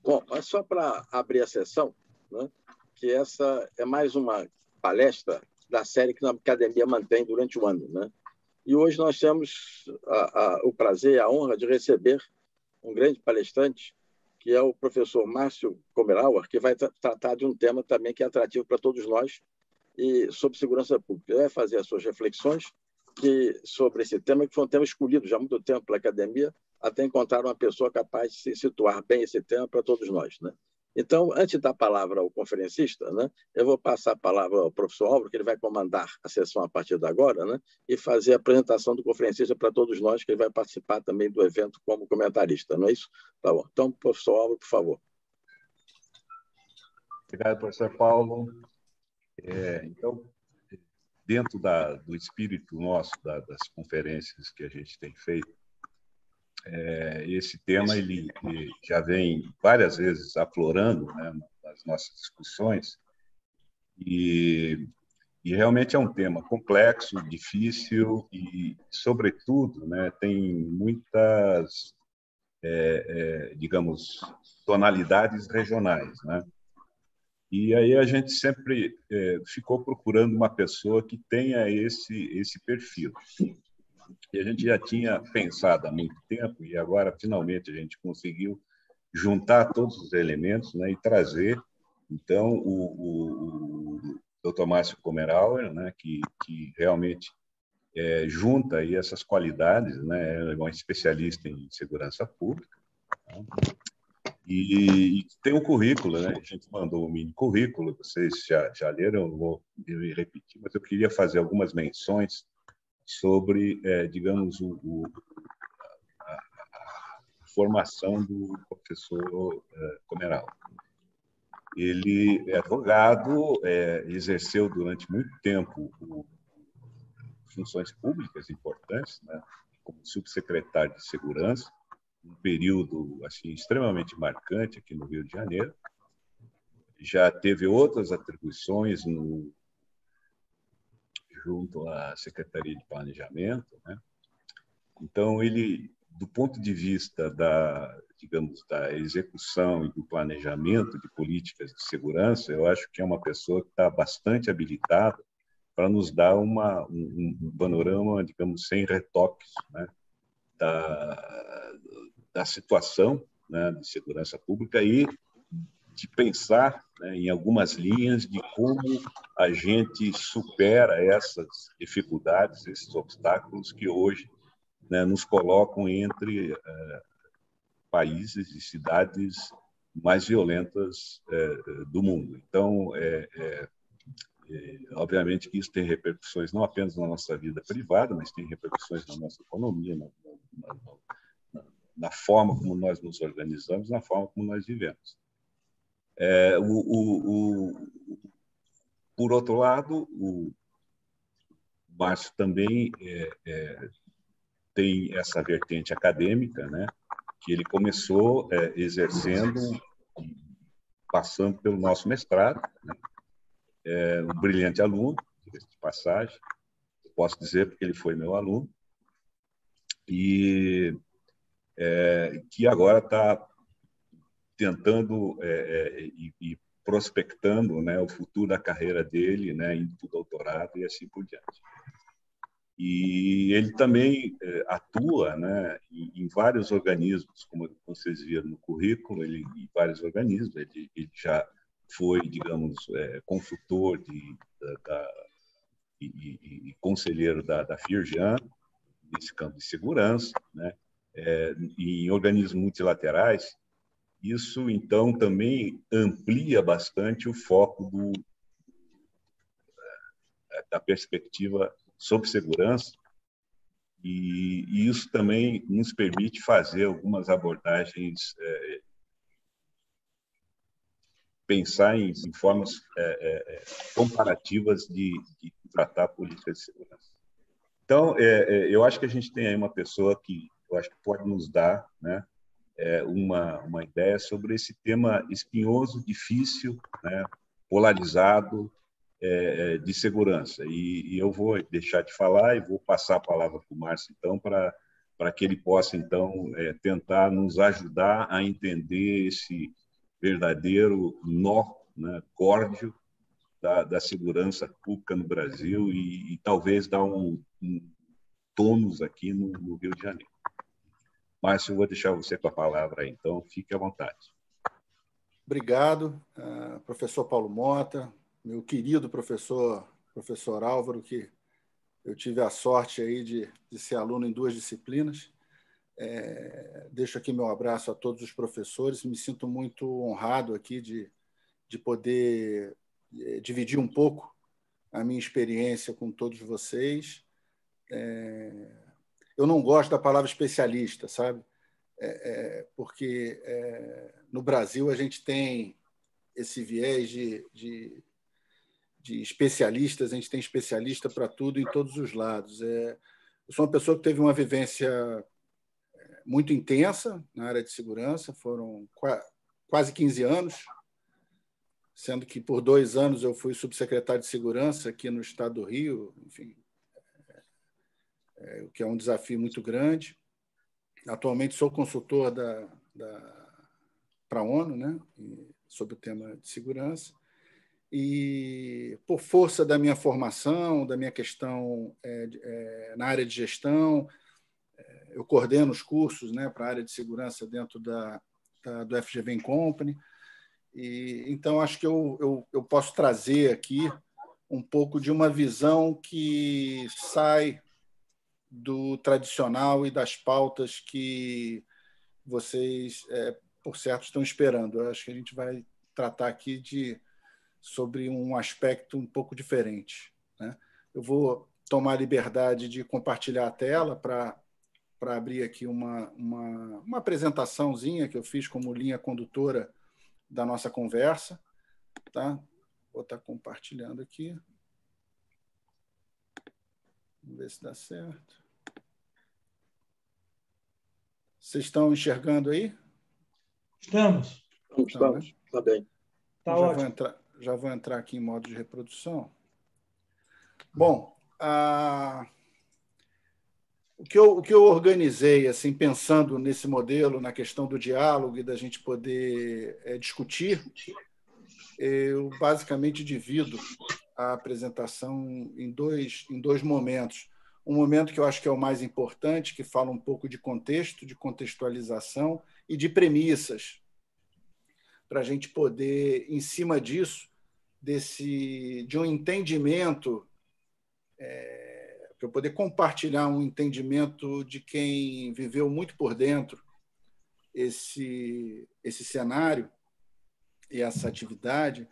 Bom, mas só para abrir a sessão, né, que essa é mais uma palestra da série que a Academia mantém durante o ano, né? E hoje nós temos o prazer e a honra de receber um grande palestrante, que é o professor Márcio Komerauer, que vai tratar de um tema também que é atrativo para todos nós, e sobre segurança pública. Ele vai fazer as suas reflexões sobre esse tema, que foi um tema escolhido já há muito tempo pela academia, até encontrar uma pessoa capaz de se situar bem esse tema para todos nós, né? Então, antes de dar a palavra ao conferencista, né, eu vou passar a palavra ao professor Álvaro, que ele vai comandar a sessão a partir de agora, né, e fazer a apresentação do conferencista para todos nós, que ele vai participar também do evento como comentarista, não é isso? Tá bom. Então, professor Álvaro, por favor. Obrigado, professor Paulo. Então, dentro do espírito nosso, das conferências que a gente tem feito, esse tema ele já vem várias vezes aflorando, né, nas nossas discussões, e realmente é um tema complexo, difícil e, sobretudo, né, tem muitas, digamos, tonalidades regionais, né? E aí a gente sempre ficou procurando uma pessoa que tenha esse perfil. E a gente já tinha pensado há muito tempo, e agora, finalmente, a gente conseguiu juntar todos os elementos, né, e trazer, então, o Dr. Márcio Komerauer, né, que realmente junta aí essas qualidades, né, é um especialista em segurança pública, né, e tem um currículo, né? A gente mandou um mini currículo, vocês já leram, eu não vou repetir, mas eu queria fazer algumas menções sobre, digamos, a formação do professor Komerauer. Ele é advogado, exerceu durante muito tempo funções públicas importantes, né? Como subsecretário de Segurança, um período assim extremamente marcante aqui no Rio de Janeiro. Já teve outras atribuições junto à Secretaria de Planejamento, né? Então ele, do ponto de vista digamos, da execução e do planejamento de políticas de segurança, eu acho que é uma pessoa que está bastante habilitada para nos dar um panorama, digamos, sem retoques, né, da situação, né, de segurança pública e de pensar, né, em algumas linhas de como a gente supera essas dificuldades, esses obstáculos que hoje, né, nos colocam entre países e cidades mais violentas do mundo. Então, obviamente que isso tem repercussões não apenas na nossa vida privada, mas tem repercussões na nossa economia, na forma como nós nos organizamos, na forma como nós vivemos. Por outro lado, o Márcio também tem essa vertente acadêmica, né, que ele começou exercendo, passando pelo nosso mestrado, né, um brilhante aluno, de passagem, eu posso dizer porque ele foi meu aluno, e que agora está tentando e prospectando, né, o futuro da carreira dele, né, indo para o doutorado e assim por diante. E ele também atua, né, em vários organismos, como vocês viram no currículo, em vários organismos. Ele já foi, digamos, consultor e conselheiro da Firjan, nesse campo de segurança, né, em organismos multilaterais. Isso, então, também amplia bastante o foco da perspectiva sobre segurança, e isso também nos permite fazer algumas abordagens, pensar em formas comparativas de tratar a política de segurança. Então, eu acho que a gente tem aí uma pessoa que eu acho que pode nos dar, né, uma ideia sobre esse tema espinhoso, difícil, né, polarizado, de segurança. E eu vou deixar de falar e vou passar a palavra para o Márcio, então, para que ele possa, então, tentar nos ajudar a entender verdadeiro nó, né, córdio da segurança pública no Brasil e talvez dar um tônus aqui no Rio de Janeiro. Márcio, eu vou deixar você com a palavra aí, então fique à vontade. Obrigado, professor Paulo Mota, meu querido professor Álvaro, que eu tive a sorte aí de ser aluno em 2 disciplinas. Deixo aqui meu abraço a todos os professores. Me sinto muito honrado aqui de poder dividir um pouco a minha experiência com todos vocês. Eu não gosto da palavra especialista, sabe? Porque no Brasil a gente tem esse viés de especialistas, a gente tem especialista para tudo em todos os lados. Eu sou uma pessoa que teve uma vivência muito intensa na área de segurança, foram quase 15 anos, sendo que por 2 anos eu fui subsecretário de segurança aqui no estado do Rio, enfim, o que é um desafio muito grande. Atualmente sou consultor para a ONU, né, sobre o tema de segurança. E, por força da minha formação, da minha questão na área de gestão, eu coordeno os cursos, né, para a área de segurança dentro do FGV Company. Então, acho que eu posso trazer aqui um pouco de uma visão que sai do tradicional e das pautas que vocês, por certo, estão esperando. Eu acho que a gente vai tratar aqui sobre um aspecto um pouco diferente, né? Eu vou tomar a liberdade de compartilhar a tela para abrir aqui uma apresentaçãozinha que eu fiz como linha condutora da nossa conversa. Tá? Vou estar compartilhando aqui. Vamos ver se dá certo. Vocês estão enxergando aí? Estamos. Estamos. Está bem. Tá ótimo. Já vou entrar aqui em modo de reprodução. Bom, o que eu organizei, assim, pensando nesse modelo, na questão do diálogo e da gente poder discutir, eu basicamente divido a apresentação em dois momentos. Um momento que eu acho que é o mais importante, que fala um pouco de contexto, de contextualização e de premissas, para a gente poder, em cima disso, de um entendimento, para eu poder compartilhar um entendimento de quem viveu muito por dentro esse cenário e essa atividade,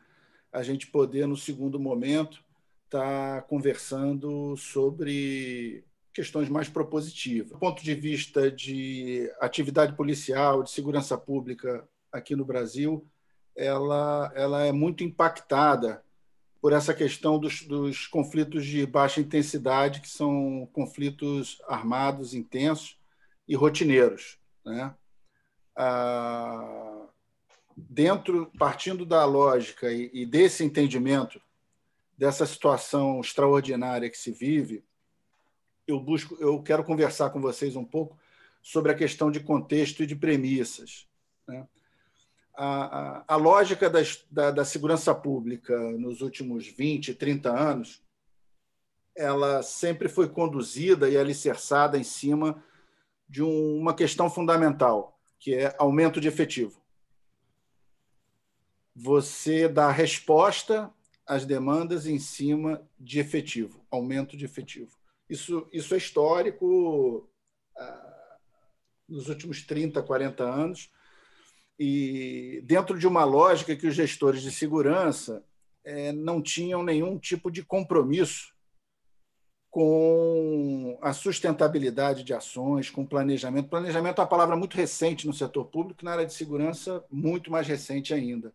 a gente poder, no segundo momento, estar conversando sobre questões mais propositivas. Do ponto de vista de atividade policial, de segurança pública aqui no Brasil, ela é muito impactada por essa questão dos conflitos de baixa intensidade, que são conflitos armados, intensos e rotineiros, né? Partindo da lógica e desse entendimento dessa situação extraordinária que se vive, eu quero conversar com vocês um pouco sobre a questão de contexto e de premissas, né? A lógica da segurança pública nos últimos 20, 30 anos, ela sempre foi conduzida e alicerçada em cima de uma questão fundamental, que é aumento de efetivo. Você dá resposta às demandas em cima de efetivo, aumento de efetivo. Isso é histórico nos últimos 30, 40 anos, e dentro de uma lógica que os gestores de segurança não tinham nenhum tipo de compromisso com a sustentabilidade de ações, com planejamento. Planejamento é uma palavra muito recente no setor público, na área de segurança, muito mais recente ainda.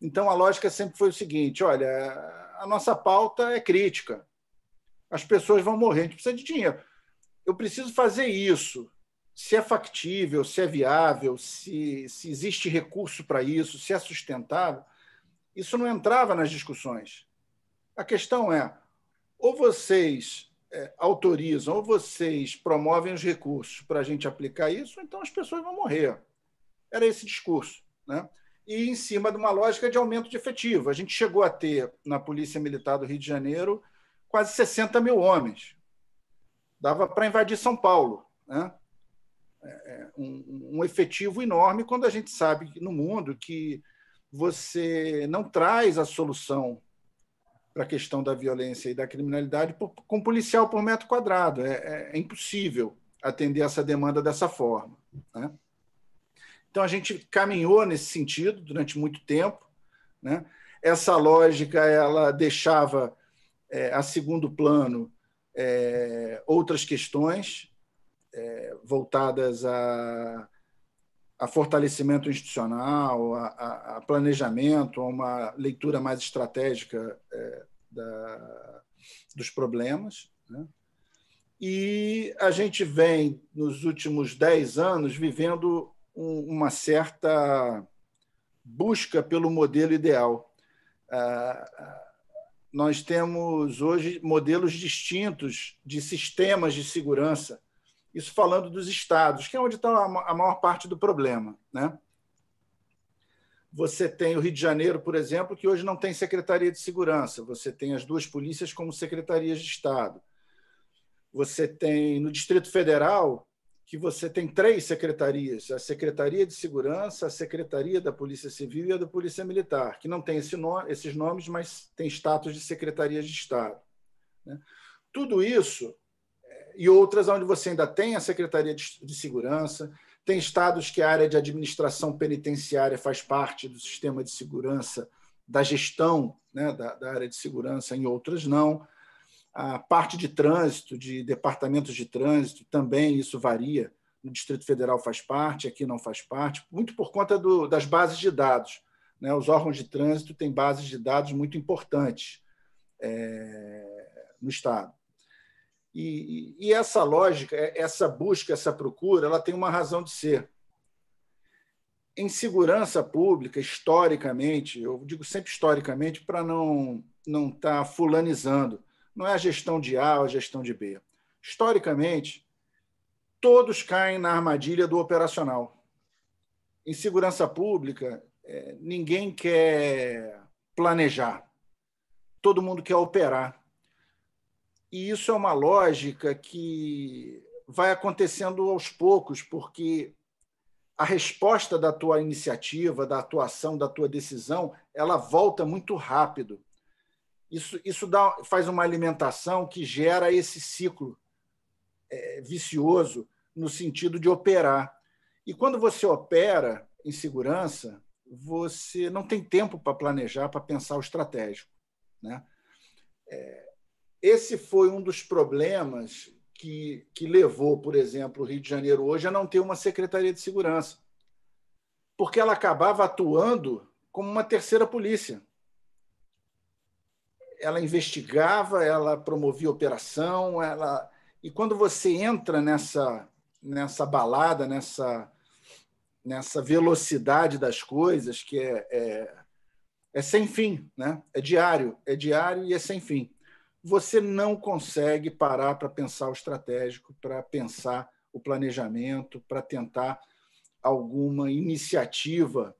Então, a lógica sempre foi o seguinte: olha, a nossa pauta é crítica, as pessoas vão morrer, a gente precisa de dinheiro. Eu preciso fazer isso. Se é factível, se é viável, se existe recurso para isso, se é sustentável, isso não entrava nas discussões. A questão é, ou vocês autorizam, ou vocês promovem os recursos para a gente aplicar isso, ou então as pessoas vão morrer. Era esse discurso, né? e em cima de uma lógica de aumento de efetivo. A gente chegou a ter, na Polícia Militar do Rio de Janeiro, quase 60 mil homens. Dava para invadir São Paulo, né? Um efetivo enorme, quando a gente sabe no mundo que você não traz a solução para a questão da violência e da criminalidade com policial por metro quadrado. É impossível atender essa demanda dessa forma, né? Então, a gente caminhou nesse sentido durante muito tempo, né? Essa lógica ela deixava a segundo plano outras questões voltadas a fortalecimento institucional, a planejamento, a uma leitura mais estratégica dos problemas, né? E a gente vem, nos últimos 10 anos, vivendo uma certa busca pelo modelo ideal. Nós temos hoje modelos distintos de sistemas de segurança, isso falando dos estados, que é onde está a maior parte do problema, né? Você tem o Rio de Janeiro, por exemplo, que hoje não tem Secretaria de Segurança, você tem as duas polícias como secretarias de Estado. Você tem, no Distrito Federal, que você tem 3 secretarias, a Secretaria de Segurança, a Secretaria da Polícia Civil e a da Polícia Militar, que não tem esses nomes, mas tem status de secretarias de Estado, né? Tudo isso, e outras onde você ainda tem a Secretaria de Segurança, tem estados que a área de administração penitenciária faz parte do sistema de segurança, da gestão, né, da área de segurança, em outras não. A parte de trânsito, de departamentos de trânsito, também isso varia. No Distrito Federal faz parte, aqui não faz parte, muito por conta das bases de dados, né? Os órgãos de trânsito têm bases de dados muito importantes no Estado. E essa lógica, essa busca, essa procura, ela tem uma razão de ser. Em segurança pública, historicamente, eu digo sempre historicamente para não estar fulanizando, não é a gestão de A ou a gestão de B. Historicamente, todos caem na armadilha do operacional. Em segurança pública, ninguém quer planejar, todo mundo quer operar. E isso é uma lógica que vai acontecendo aos poucos, porque a resposta da tua iniciativa, da atuação, da tua decisão, ela volta muito rápido. Isso faz uma alimentação que gera esse ciclo vicioso no sentido de operar. E quando você opera em segurança, você não tem tempo para planejar, para pensar o estratégico, né? Esse foi um dos problemas que levou, por exemplo, o Rio de Janeiro hoje a não ter uma Secretaria de Segurança, porque ela acabava atuando como uma terceira polícia. Ela investigava, ela promovia operação, e quando você entra nessa balada, nessa velocidade das coisas, que é sem fim, né? É diário e é sem fim. Você não consegue parar para pensar o estratégico, para pensar o planejamento, para tentar alguma iniciativa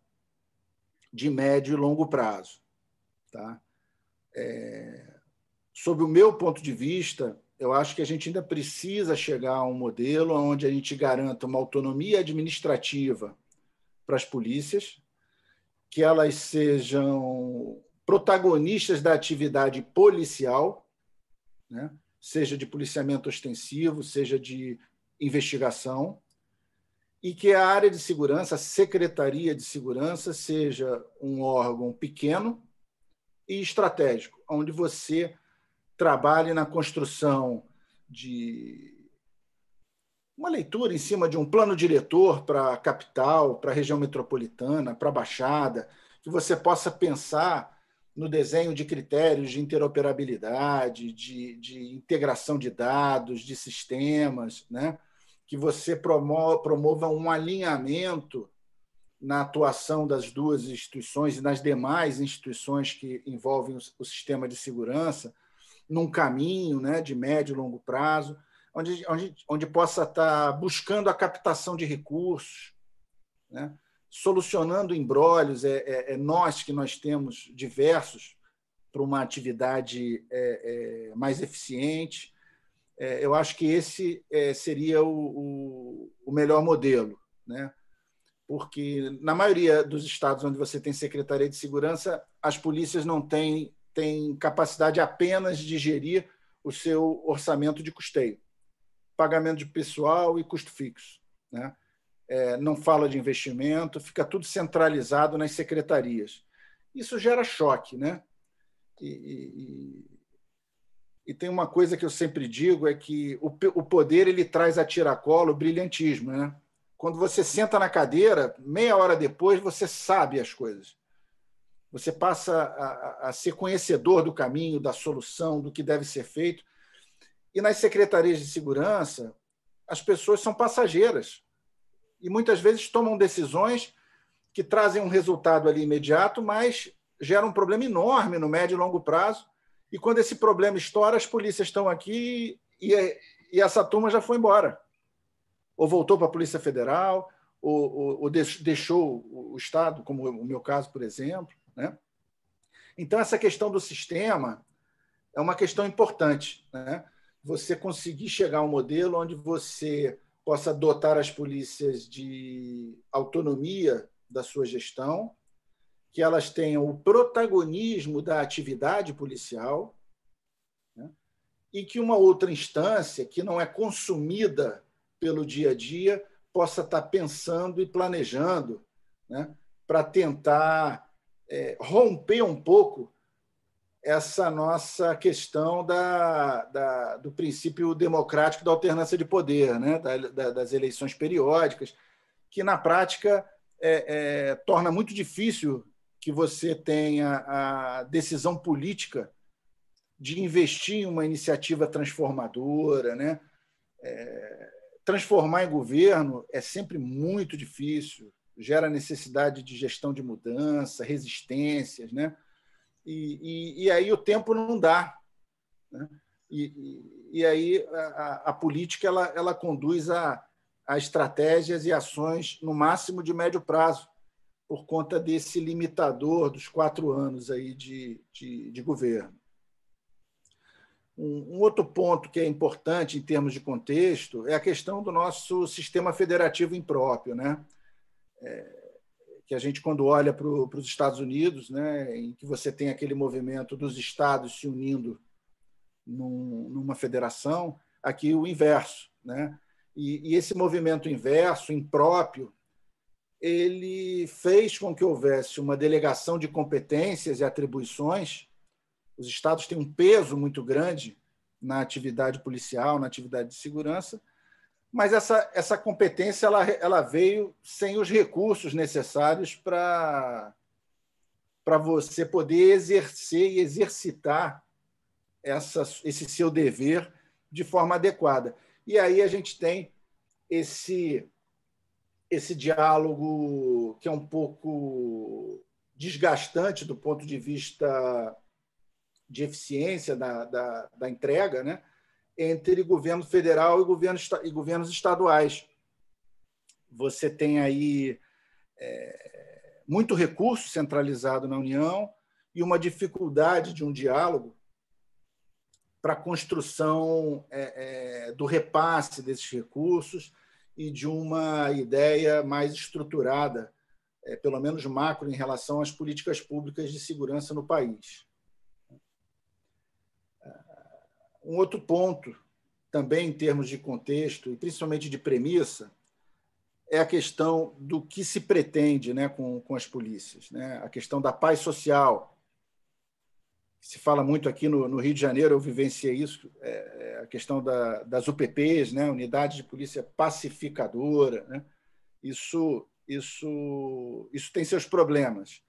de médio e longo prazo, tá? Sob o meu ponto de vista, eu acho que a gente ainda precisa chegar a um modelo onde a gente garanta uma autonomia administrativa para as polícias, que elas sejam protagonistas da atividade policial, né? Seja de policiamento ostensivo, seja de investigação, e que a área de segurança, a Secretaria de Segurança, seja um órgão pequeno e estratégico, onde você trabalhe na construção de uma leitura em cima de um plano diretor para a capital, para a região metropolitana, para a Baixada, que você possa pensar no desenho de critérios de interoperabilidade, de integração de dados, de sistemas, né? Que você promova um alinhamento na atuação das duas instituições e nas demais instituições que envolvem o sistema de segurança, num caminho, né, de médio e longo prazo, onde possa estar buscando a captação de recursos, né? solucionando embrólios, nós que nós temos diversos para uma atividade mais eficiente. Eu acho que esse seria o melhor modelo, né? Porque, na maioria dos estados onde você tem Secretaria de Segurança, as polícias não têm capacidade apenas de gerir o seu orçamento de custeio, pagamento de pessoal e custo fixo, né? Não fala de investimento, fica tudo centralizado nas secretarias. Isso gera choque, né? E tem uma coisa que eu sempre digo, é que o poder ele traz a tiracolo o brilhantismo, né? Quando você senta na cadeira, meia hora depois você sabe as coisas. Você passa a ser conhecedor do caminho, da solução, do que deve ser feito. E nas secretarias de segurança, as pessoas são passageiras e muitas vezes tomam decisões que trazem um resultado ali imediato, mas geram um problema enorme no médio e longo prazo. E quando esse problema estoura, as polícias estão aqui e essa turma já foi embora. Ou voltou para a Polícia Federal, ou deixou o Estado, como o meu caso, por exemplo, né? Então, essa questão do sistema é uma questão importante, né? Você conseguir chegar a um modelo onde você possa dotar as polícias de autonomia da sua gestão, que elas tenham o protagonismo da atividade policial, né? E que uma outra instância, que não é consumida pelo dia a dia, possa estar pensando e planejando, né, para tentar romper um pouco essa nossa questão do princípio democrático da alternância de poder, né, das eleições periódicas, que, na prática, torna muito difícil que você tenha a decisão política de investir em uma iniciativa transformadora, né? Transformar em governo é sempre muito difícil, gera necessidade de gestão de mudança, resistências, né? E aí o tempo não dá, né? E aí a política ela conduz a estratégias e ações no máximo de médio prazo, por conta desse limitador dos 4 anos aí de governo. Um outro ponto que é importante em termos de contexto é a questão do nosso sistema federativo impróprio, né? Que a gente, quando olha para os Estados Unidos, né, em que você tem aquele movimento dos estados se unindo numa federação, aqui o inverso, né? E esse movimento inverso, impróprio, ele fez com que houvesse uma delegação de competências e atribuições. Os estados têm um peso muito grande na atividade policial, na atividade de segurança, mas essa competência ela veio sem os recursos necessários para você poder exercer e exercitar esse seu dever de forma adequada. E aí a gente tem esse diálogo que é um pouco desgastante do ponto de vista de eficiência da entrega, né, entre governo federal e governos estaduais. Você tem aí muito recurso centralizado na União e uma dificuldade de um diálogo para a construção do repasse desses recursos e de uma ideia mais estruturada, pelo menos macro, em relação às políticas públicas de segurança no país. Um outro ponto, também em termos de contexto, e principalmente de premissa, é a questão do que se pretende, né, com as polícias, né? A questão da paz social. Se fala muito aqui no Rio de Janeiro, eu vivenciei isso, a questão das UPPs, né, Unidade de Polícia Pacificadora, né? Isso tem seus problemas.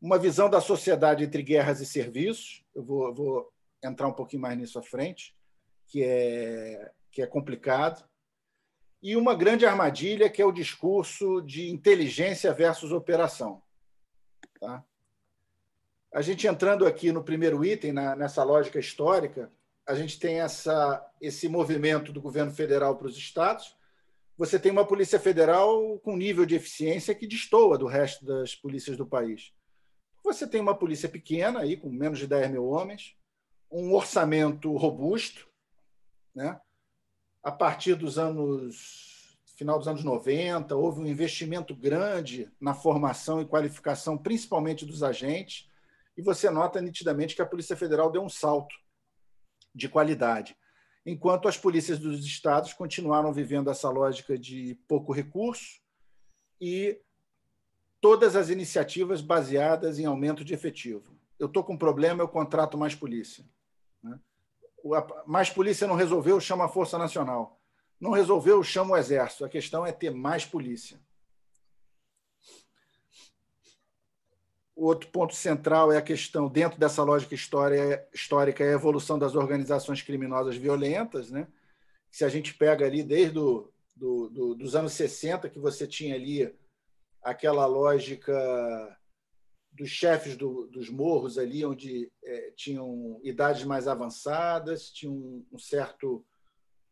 Uma visão da sociedade entre guerras e serviços, eu vou entrar um pouquinho mais nisso à frente, que é complicado, e uma grande armadilha, que é o discurso de inteligência versus operação. Tá? A gente entrando aqui no primeiro item, nessa lógica histórica, a gente tem esse movimento do governo federal para os estados, você tem uma Polícia Federal com nível de eficiência que destoa do resto das polícias do país. Você tem uma polícia pequena, aí, com menos de 10 mil homens, um orçamento robusto, né? A partir final dos anos 90, houve um investimento grande na formação e qualificação, principalmente dos agentes, e você nota nitidamente que a Polícia Federal deu um salto de qualidade, enquanto as polícias dos estados continuaram vivendo essa lógica de pouco recurso e todas as iniciativas baseadas em aumento de efetivo. Eu estou com um problema, eu contrato mais polícia. Mais polícia não resolveu, chama a Força Nacional. Não resolveu, chama o Exército. A questão é ter mais polícia. O outro ponto central é a questão, dentro dessa lógica histórica, é a evolução das organizações criminosas violentas, né? Se a gente pega ali desde dos anos 60, que você tinha ali aquela lógica dos chefes dos morros ali, onde tinham idades mais avançadas, tinha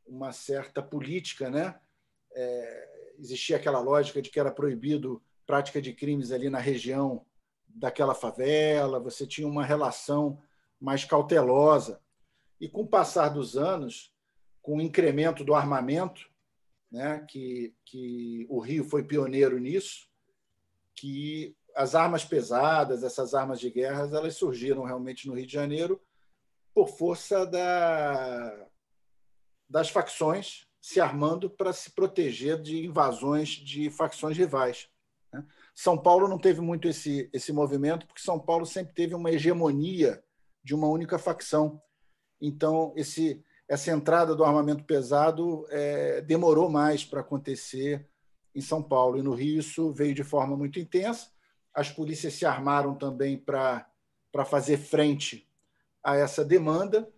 uma certa política, né? Existia aquela lógica de que era proibido prática de crimes ali na região daquela favela, você tinha uma relação mais cautelosa. E com o passar dos anos, com o incremento do armamento, né, que o Rio foi pioneiro nisso, que as armas pesadas, essas armas de guerra, elas surgiram realmente no Rio de Janeiro por força das facções se armando para se proteger de invasões de facções rivais. São Paulo não teve muito esse movimento, porque São Paulo sempre teve uma hegemonia de uma única facção. Então, essa entrada do armamento pesado demorou mais para acontecer em São Paulo. E no Rio isso veio de forma muito intensa. As polícias se armaram também para fazer frente a essa demanda.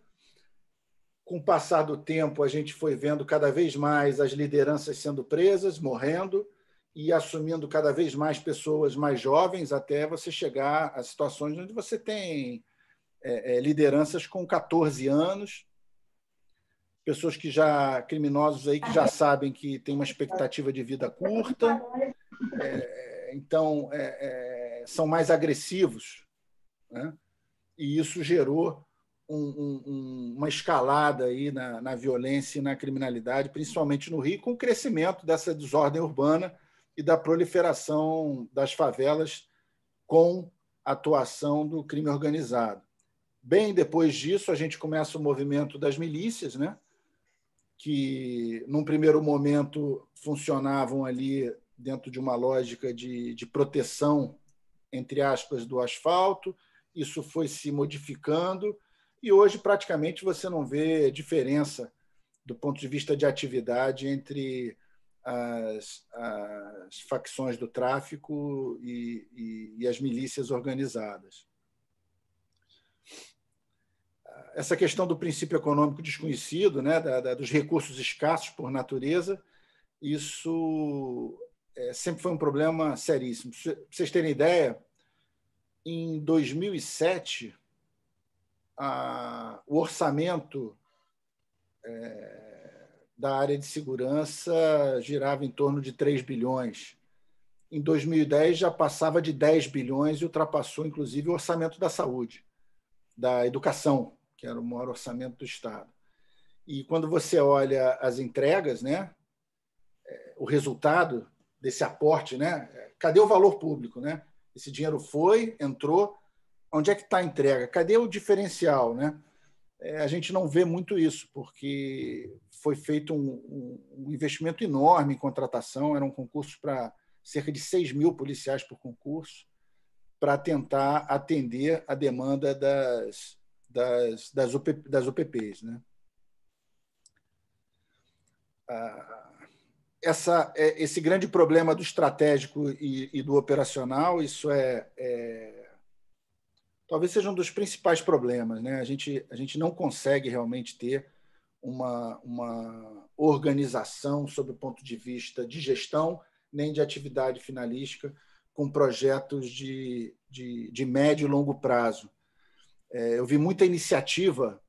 Com o passar do tempo, a gente foi vendo cada vez mais as lideranças sendo presas, morrendo, e assumindo cada vez mais pessoas mais jovens, até você chegar a situações onde você tem lideranças com 14 anos, pessoas criminosos aí que já sabem que tem uma expectativa de vida curta, então são mais agressivos, né? E isso gerou uma escalada aí na violência e na criminalidade, principalmente no Rio, com o crescimento dessa desordem urbana e da proliferação das favelas com a atuação do crime organizado. Bem depois disso, a gente começa o movimento das milícias, né? Que, num primeiro momento, funcionavam ali dentro de uma lógica de proteção, entre aspas, do asfalto. Isso foi se modificando e hoje praticamente você não vê diferença do ponto de vista de atividade entre as facções do tráfico e as milícias organizadas. Essa questão do princípio econômico desconhecido, né, dos recursos escassos por natureza, isso sempre foi um problema seríssimo. Para vocês terem ideia, em 2007, o orçamento da área de segurança girava em torno de 3 bilhões. Em 2010, já passava de 10 bilhões e ultrapassou, inclusive, o orçamento da saúde, da educação, que era o maior orçamento do Estado. E quando você olha as entregas, né, o resultado desse aporte, né, cadê o valor público? Né? Esse dinheiro entrou, onde é que está a entrega? Cadê o diferencial? Né? A gente não vê muito isso, porque foi feito um investimento enorme em contratação, era um concurso para cerca de 6 mil policiais por concurso, para tentar atender a demanda das UPPs. Né? Esse grande problema do estratégico e do operacional, isso talvez seja um dos principais problemas. Né? A gente não consegue realmente ter uma organização sob o ponto de vista de gestão, nem de atividade finalística, com projetos de médio e longo prazo. Eu vi muita iniciativa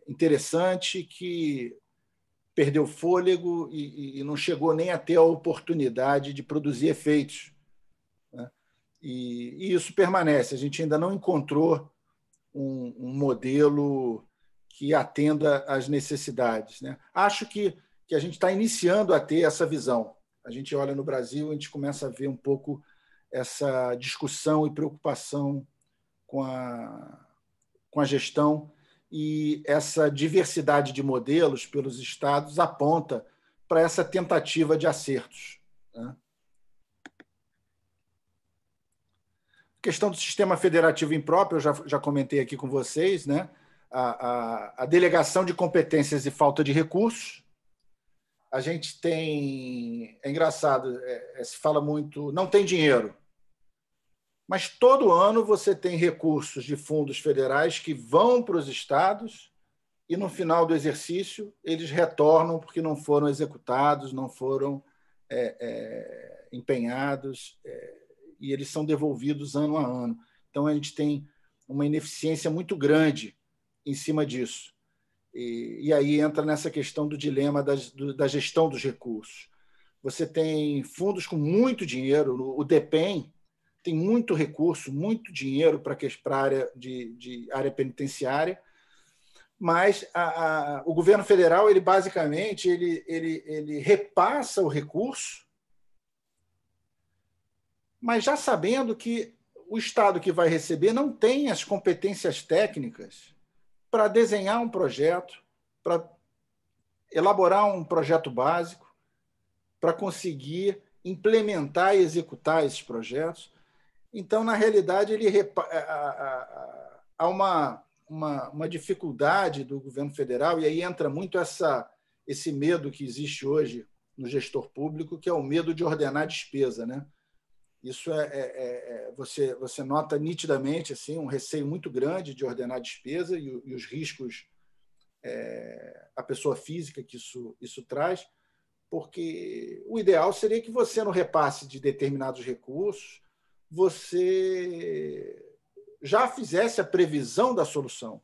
interessante que perdeu fôlego e não chegou nem a ter a oportunidade de produzir efeitos, né? E isso permanece. A gente ainda não encontrou um modelo que atenda às necessidades, né? Acho que a gente está iniciando a ter essa visão. A gente olha no Brasil, a gente começa a ver um pouco essa discussão e preocupação com a gestão, e essa diversidade de modelos pelos estados aponta para essa tentativa de acertos, né? A questão do sistema federativo impróprio, eu já comentei aqui com vocês, né? A delegação de competências e falta de recursos. A gente tem... É engraçado, se fala muito, não tem dinheiro. Mas todo ano você tem recursos de fundos federais que vão para os estados e, no final do exercício, eles retornam porque não foram executados, não foram empenhados, e eles são devolvidos ano a ano. Então, a gente tem uma ineficiência muito grande em cima disso. E aí entra nessa questão do dilema da gestão dos recursos. Você tem fundos com muito dinheiro, o DEPEN tem muito recurso, muito dinheiro para a área de área penitenciária, mas o governo federal, ele basicamente ele repassa o recurso, mas já sabendo que o Estado que vai receber não tem as competências técnicas para desenhar um projeto, para elaborar um projeto básico, para conseguir implementar e executar esses projetos. Então, na realidade, há uma dificuldade do governo federal, e aí entra muito esse medo que existe hoje no gestor público, que é o medo de ordenar a despesa, né? Isso você nota nitidamente assim, um receio muito grande de ordenar a despesa e os riscos à pessoa física que isso traz, porque o ideal seria que você, no repasse de determinados recursos, você já fizesse a previsão da solução,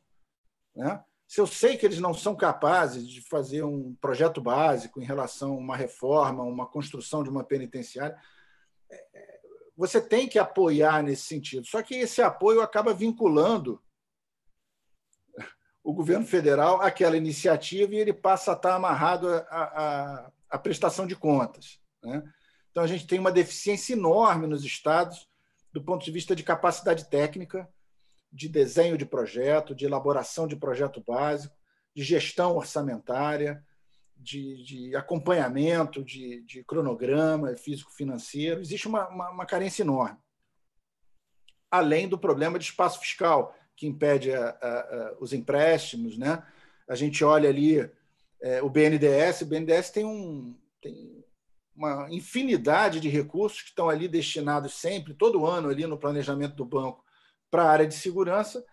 né? Se eu sei que eles não são capazes de fazer um projeto básico em relação a uma reforma, uma construção de uma penitenciária, você tem que apoiar nesse sentido. Só que esse apoio acaba vinculando o governo federal àquela iniciativa e ele passa a estar amarrado à prestação de contas, né? Então, a gente tem uma deficiência enorme nos estados do ponto de vista de capacidade técnica, de desenho de projeto, de elaboração de projeto básico, de gestão orçamentária, de acompanhamento, de cronograma físico-financeiro. Existe uma carência enorme. Além do problema de espaço fiscal, que impede os empréstimos, né? A gente olha ali o BNDES tem uma infinidade de recursos que estão ali destinados sempre, todo ano, ali no planejamento do banco, para a área de segurança,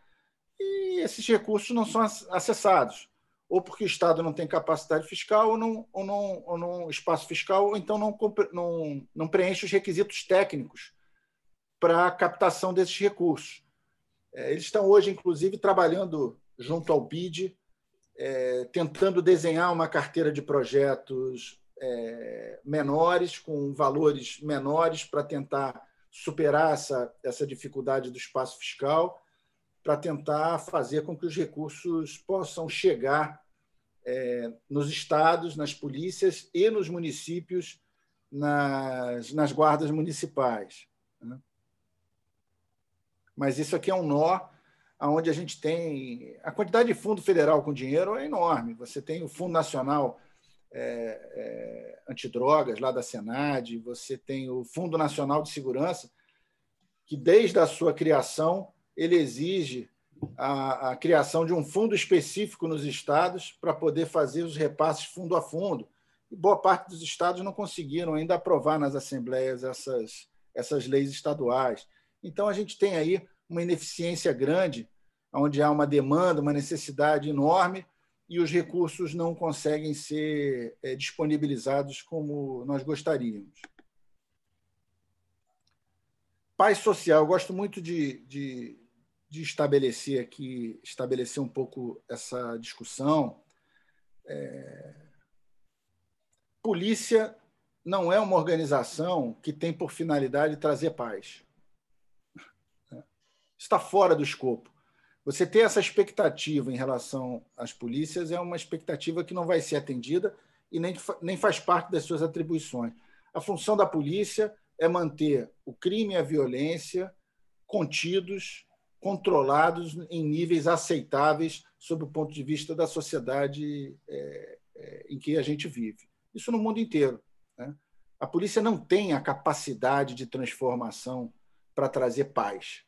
e esses recursos não são acessados, ou porque o Estado não tem capacidade fiscal, ou não espaço fiscal, ou então não preenche os requisitos técnicos para a captação desses recursos. Eles estão hoje, inclusive, trabalhando junto ao BID, tentando desenhar uma carteira de projetos menores, com valores menores, para tentar superar essa dificuldade do espaço fiscal, para tentar fazer com que os recursos possam chegar nos estados, nas polícias e nos municípios, nas guardas municipais, né? Mas isso aqui é um nó onde a gente tem... A quantidade de fundo federal com dinheiro é enorme. Você tem o Fundo Nacional Antidrogas, lá da Senad, você tem o Fundo Nacional de Segurança, que, desde a sua criação, ele exige a criação de um fundo específico nos estados para poder fazer os repasses fundo a fundo. E boa parte dos estados não conseguiram ainda aprovar nas assembleias essas leis estaduais. Então, a gente tem aí uma ineficiência grande, onde há uma demanda, uma necessidade enorme, e os recursos não conseguem ser disponibilizados como nós gostaríamos. Paz social. Eu gosto muito de estabelecer um pouco essa discussão. polícia não é uma organização que tem por finalidade trazer paz. Está fora do escopo. Você ter essa expectativa em relação às polícias é uma expectativa que não vai ser atendida e nem faz parte das suas atribuições. A função da polícia é manter o crime e a violência contidos, controlados em níveis aceitáveis sob o ponto de vista da sociedade em que a gente vive. Isso no mundo inteiro, né? A polícia não tem a capacidade de transformação para trazer paz.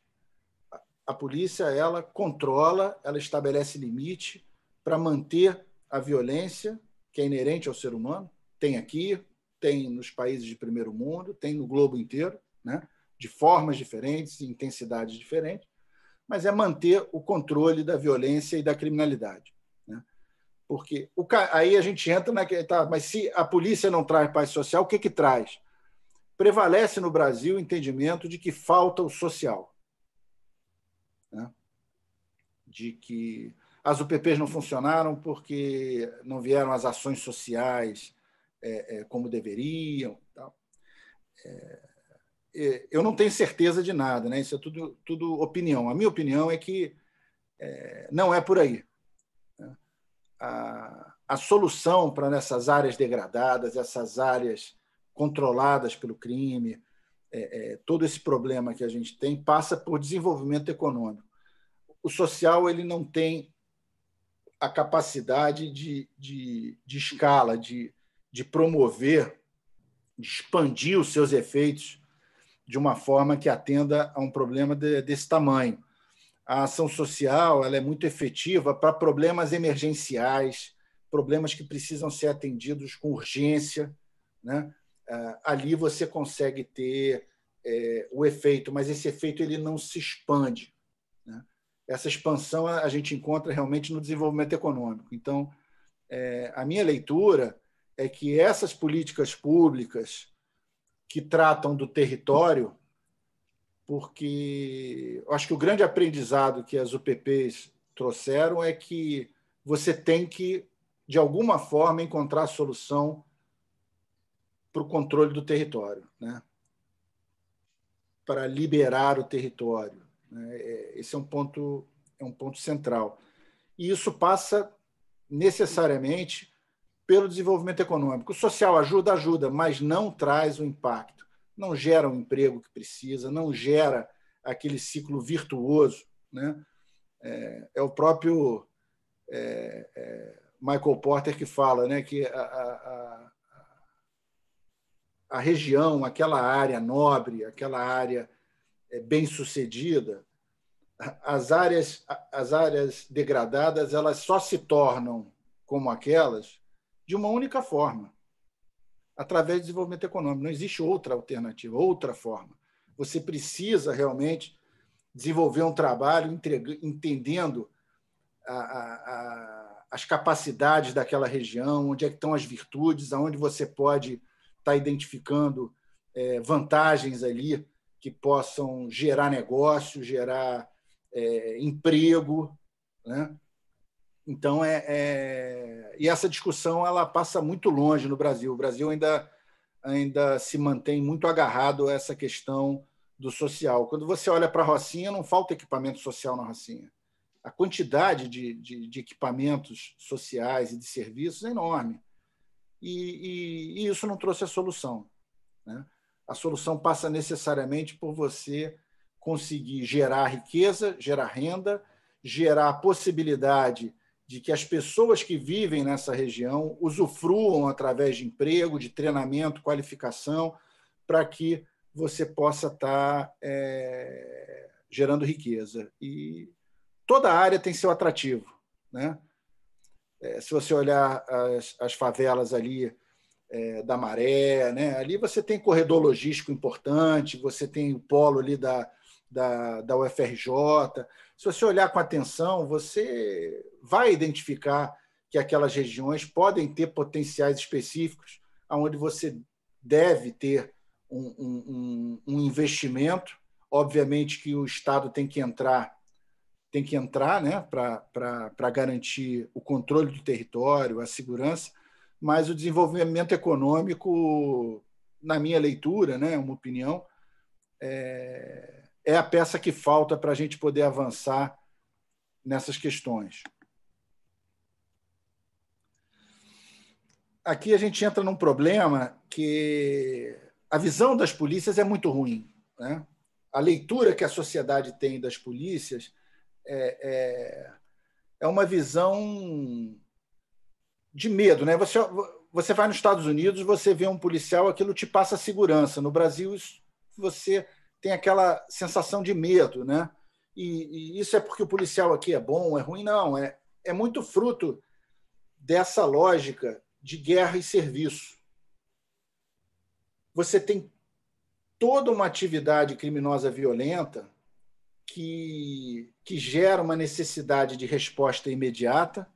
A polícia, ela controla, ela estabelece limite para manter a violência, que é inerente ao ser humano. Tem aqui, tem nos países de primeiro mundo, tem no globo inteiro, né? De formas diferentes, intensidades diferentes, mas é manter o controle da violência e da criminalidade, né? Porque aí a gente entra mas se a polícia não traz paz social, o que traz? Prevalece no Brasil o entendimento de que falta o social, né? De que as UPPs não funcionaram porque não vieram as ações sociais como deveriam. Tal. Eu não tenho certeza de nada, né? Isso é tudo opinião. A minha opinião é que não é por aí. A solução para essas áreas degradadas, essas áreas controladas pelo crime, todo esse problema que a gente tem passa por desenvolvimento econômico. O social ele não tem a capacidade de escala, de promover, de expandir os seus efeitos de uma forma que atenda a um problema desse tamanho. A ação social ela é muito efetiva para problemas emergenciais, problemas que precisam ser atendidos com urgência, né? Ali você consegue ter o efeito, mas esse efeito ele não se expande, né? Essa expansão a gente encontra realmente no desenvolvimento econômico. Então, a minha leitura é que essas políticas públicas que tratam do território, porque eu acho que o grande aprendizado que as UPPs trouxeram é que você tem que, de alguma forma, encontrar a solução para o controle do território, né? Para liberar o território, né? Esse é um ponto central. E isso passa necessariamente pelo desenvolvimento econômico. O social ajuda, mas não traz o impacto, não gera o emprego que precisa, não gera aquele ciclo virtuoso, né? É o próprio Michael Porter que fala, né, que a região, aquela área nobre, aquela área bem-sucedida, as áreas degradadas elas só se tornam como aquelas de uma única forma, através do desenvolvimento econômico. Não existe outra alternativa, outra forma. Você precisa realmente desenvolver um trabalho entendendo as capacidades daquela região, onde é que estão as virtudes, aonde você pode estar identificando vantagens ali que possam gerar negócio, gerar emprego, né? Então, e essa discussão ela passa muito longe no Brasil. O Brasil ainda se mantém muito agarrado a essa questão do social. Quando você olha para a Rocinha, não falta equipamento social na Rocinha. A quantidade de equipamentos sociais e de serviços é enorme. E isso não trouxe a solução, né? A solução passa necessariamente por você conseguir gerar riqueza, gerar renda, gerar a possibilidade de que as pessoas que vivem nessa região usufruam através de emprego, de treinamento, qualificação, para que você possa estar gerando riqueza. E toda área tem seu atrativo, né? Se você olhar as favelas ali da Maré, né? Ali você tem corredor logístico importante, você tem o polo ali da UFRJ. Se você olhar com atenção, você vai identificar que aquelas regiões podem ter potenciais específicos onde você deve ter um investimento. Obviamente que o Estado tem que entrar, né, para garantir o controle do território, a segurança, mas o desenvolvimento econômico, na minha leitura, né, uma opinião, é a peça que falta para a gente poder avançar nessas questões. Aqui a gente entra num problema que a visão das polícias é muito ruim, né? A leitura que a sociedade tem das polícias é uma visão de medo, né? Você vai nos Estados Unidos, você vê um policial, aquilo te passa segurança. No Brasil, você tem aquela sensação de medo, né? E isso é porque o policial aqui é bom, é ruim? Não, é muito fruto dessa lógica de guerra e serviço. Você tem toda uma atividade criminosa violenta que gera uma necessidade de resposta imediata,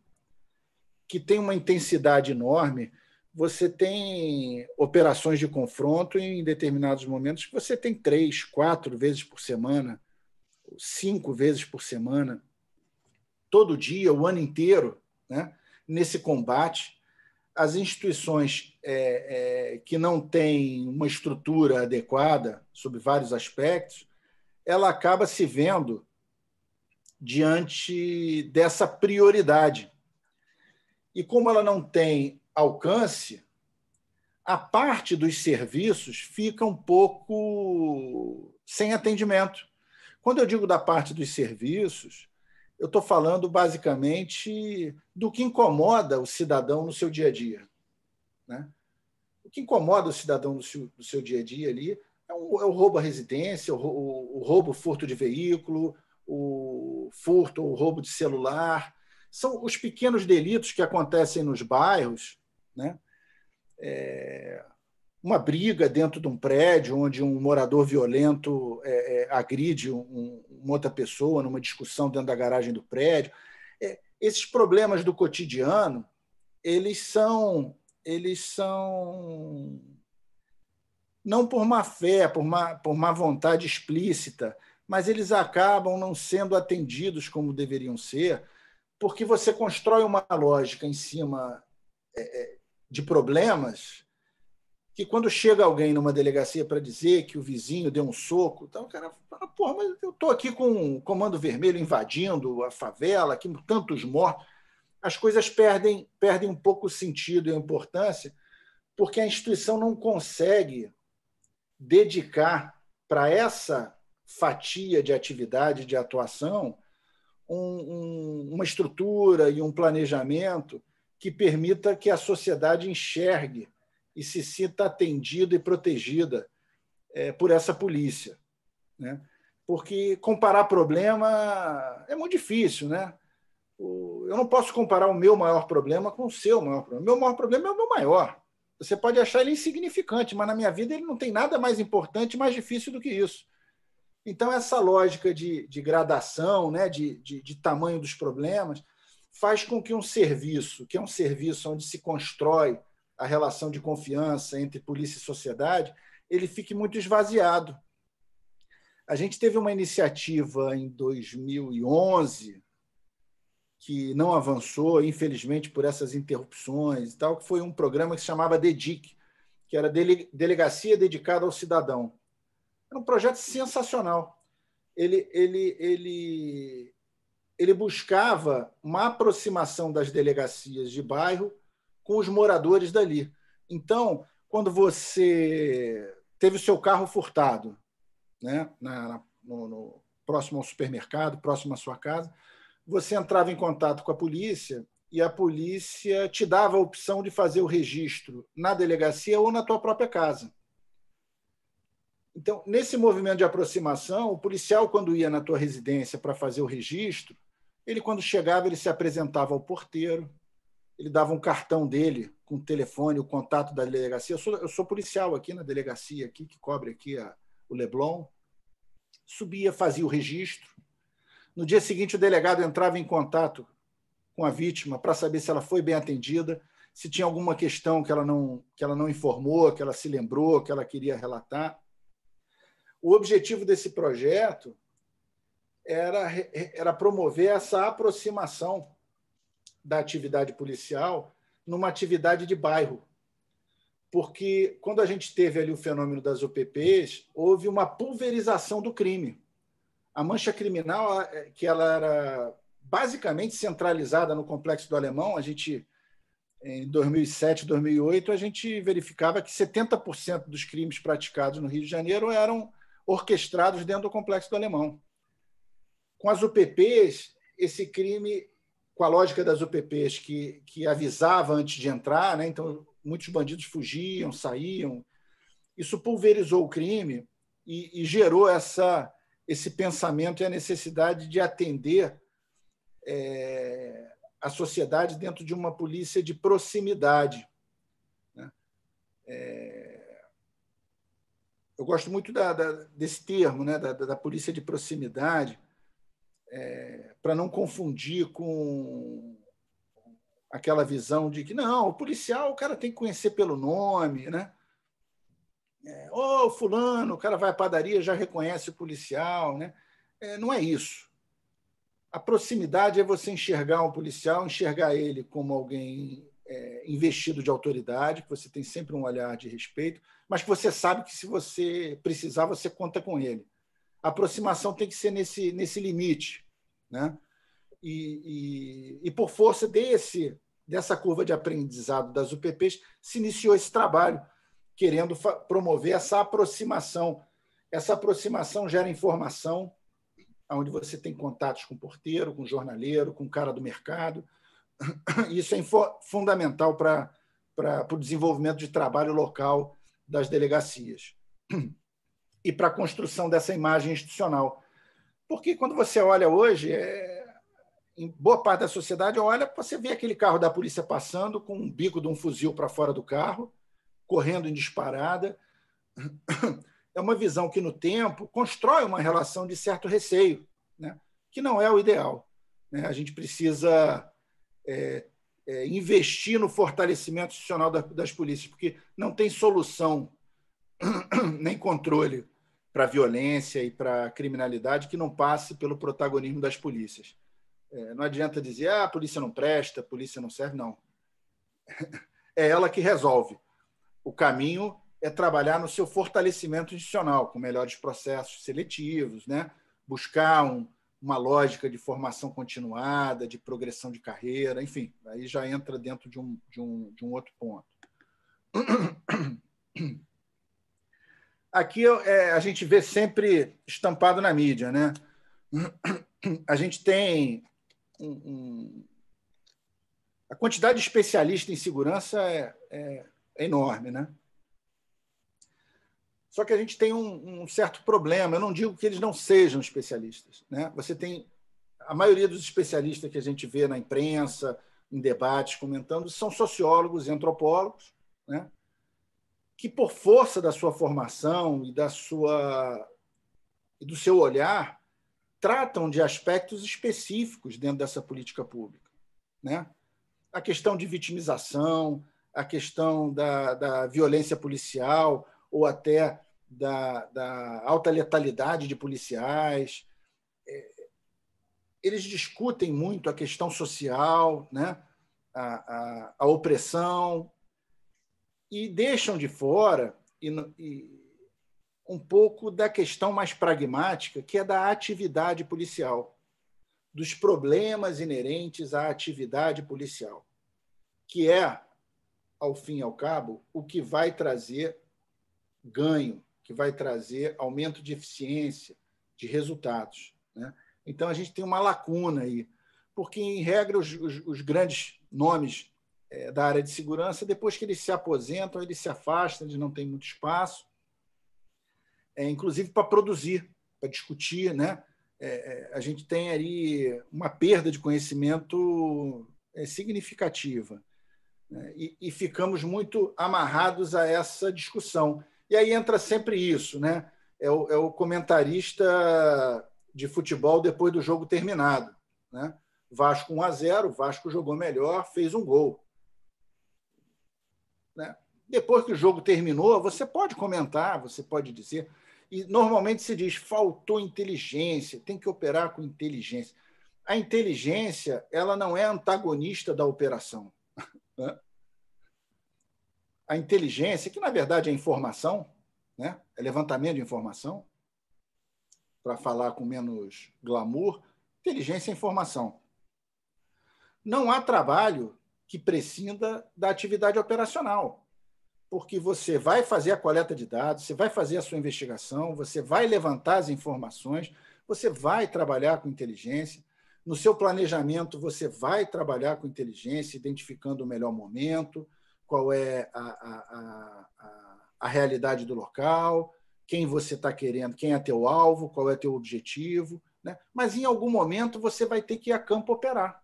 que tem uma intensidade enorme. Você tem operações de confronto em determinados momentos que você tem 3, 4 vezes por semana, 5 vezes por semana, todo dia, o ano inteiro, né, nesse combate. As instituições que não têm uma estrutura adequada sob vários aspectos, ela acaba se vendo diante dessa prioridade. E como ela não tem alcance, a parte dos serviços fica um pouco sem atendimento. Quando eu digo da parte dos serviços, eu estou falando basicamente do que incomoda o cidadão no seu dia a dia, né? O que incomoda o cidadão no seu dia a dia ali é o roubo à residência, o roubo, furto de veículo, o furto, o roubo de celular. São os pequenos delitos que acontecem nos bairros, né? Uma briga dentro de um prédio onde um morador violento agride uma outra pessoa numa discussão dentro da garagem do prédio. Esses problemas do cotidiano, eles são não por má fé, por má vontade explícita, mas eles acabam não sendo atendidos como deveriam ser, porque você constrói uma lógica em cima de problemas que, quando chega alguém numa delegacia para dizer que o vizinho deu um soco, então o cara fala, porra, mas eu estou aqui com o Comando Vermelho invadindo a favela, aqui tantos mortos. As coisas perdem um pouco o sentido e a importância, porque a instituição não consegue dedicar para essa fatia de atividade, de atuação, uma estrutura e um planejamento que permita que a sociedade enxergue e se sinta atendida e protegida por essa polícia, né? Porque comparar problema é muito difícil, né? Eu não posso comparar o meu maior problema com o seu maior problema. O meu maior problema é o meu maior. Você pode achar ele insignificante, mas na minha vida ele não tem nada mais importante e mais difícil do que isso. Então, essa lógica de gradação, né, de tamanho dos problemas, faz com que um serviço, que é um serviço onde se constrói a relação de confiança entre polícia e sociedade, ele fique muito esvaziado. A gente teve uma iniciativa em 2011 que não avançou, infelizmente, por essas interrupções e tal, que foi um programa que se chamava DEDIC, que era Delegacia Dedicada ao Cidadão. Era um projeto sensacional. Ele buscava uma aproximação das delegacias de bairro com os moradores dali. Então, quando você teve o seu carro furtado, né, no próximo ao supermercado, próximo à sua casa, você entrava em contato com a polícia e a polícia te dava a opção de fazer o registro na delegacia ou na tua própria casa. Então, nesse movimento de aproximação, o policial, quando ia na tua residência para fazer o registro, ele, quando chegava, ele se apresentava ao porteiro, ele dava um cartão dele com o telefone, o contato da delegacia. Eu sou policial aqui na delegacia, aqui, que cobre aqui o Leblon. Subia, fazia o registro. No dia seguinte, o delegado entrava em contato com a vítima para saber se ela foi bem atendida, se tinha alguma questão que ela não informou, que ela se lembrou, que ela queria relatar. O objetivo desse projeto era promover essa aproximação da atividade policial numa atividade de bairro. Porque, quando a gente teve ali o fenômeno das UPPs, houve uma pulverização do crime. A mancha criminal, que ela era basicamente centralizada no Complexo do Alemão, a gente, em 2007, 2008, a gente verificava que 70% dos crimes praticados no Rio de Janeiro eram orquestrados dentro do Complexo do Alemão. Com as UPPs, esse crime, com a lógica das UPPs, que avisava antes de entrar, né? Então, muitos bandidos fugiam, saíam. Isso pulverizou o crime e gerou esse pensamento e a necessidade de atender a sociedade dentro de uma polícia de proximidade. Né? Eu gosto muito desse termo, né? da polícia de proximidade, para não confundir com aquela visão de que não, o policial o cara tem que conhecer pelo nome, né? Fulano, o cara vai à padaria, já reconhece o policial, né? Não é isso. A proximidade é você enxergar um policial, enxergar ele como alguém investido de autoridade, que você tem sempre um olhar de respeito, mas que você sabe que, se você precisar, você conta com ele. A aproximação tem que ser nesse limite, né? E por força dessa curva de aprendizado das UPPs, se iniciou esse trabalho, querendo promover essa aproximação. Essa aproximação gera informação, onde você tem contatos com o porteiro, com o jornaleiro, com o cara do mercado. Isso é fundamental para o desenvolvimento de trabalho local das delegacias e para a construção dessa imagem institucional. Porque, quando você olha hoje, em boa parte da sociedade, você vê aquele carro da polícia passando com um bico de um fuzil para fora do carro, correndo em disparada. É uma visão que, no tempo, constrói uma relação de certo receio, né? Que não é o ideal, né? A gente precisa investir no fortalecimento institucional das polícias, porque não tem solução nem controle para a violência e para a criminalidade que não passe pelo protagonismo das polícias. Não adianta dizer a polícia não presta, a polícia não serve, não. É ela que resolve. O caminho é trabalhar no seu fortalecimento institucional, com melhores processos seletivos, né? Buscar uma lógica de formação continuada, de progressão de carreira, enfim, aí já entra dentro de um outro ponto. Aqui a gente vê sempre estampado na mídia, né? A gente tem a quantidade de especialistas em segurança é enorme, né? Só que a gente tem um certo problema. Eu não digo que eles não sejam especialistas, né? Você tem a maioria dos especialistas que a gente vê na imprensa, em debates, comentando, são sociólogos e antropólogos, né? Que, por força da sua formação e do seu olhar, tratam de aspectos específicos dentro dessa política pública, né? A questão de vitimização, a questão da violência policial, ou até da alta letalidade de policiais. Eles discutem muito a questão social, né? a opressão, e deixam de fora um pouco da questão mais pragmática, que é da atividade policial, dos problemas inerentes à atividade policial, que é, ao fim e ao cabo, o que vai trazer ganho, que vai trazer aumento de eficiência, de resultados, né? Então, a gente tem uma lacuna aí, porque, em regra, os grandes nomes da área de segurança, depois que eles se aposentam, eles se afastam, eles não têm muito espaço, inclusive para produzir, para discutir, né? A gente tem aí uma perda de conhecimento significativa, né? E ficamos muito amarrados a essa discussão. E aí entra sempre isso, né? É o comentarista de futebol depois do jogo terminado, né? Vasco 1-0, Vasco jogou melhor, fez um gol, né? Depois que o jogo terminou, você pode comentar, você pode dizer, e normalmente se diz, faltou inteligência, tem que operar com inteligência. A inteligência, ela não é antagonista da operação, né? a inteligência, que na verdade é informação, né? É levantamento de informação, para falar com menos glamour, inteligência é informação. Não há trabalho que prescinda da atividade operacional, porque você vai fazer a coleta de dados, você vai fazer a sua investigação, você vai levantar as informações, você vai trabalhar com inteligência. No seu planejamento, você vai trabalhar com inteligência, identificando o melhor momento, qual é a realidade do local, quem você está querendo, quem é teu alvo, qual é teu objetivo, né? Mas, em algum momento, você vai ter que ir a campo operar.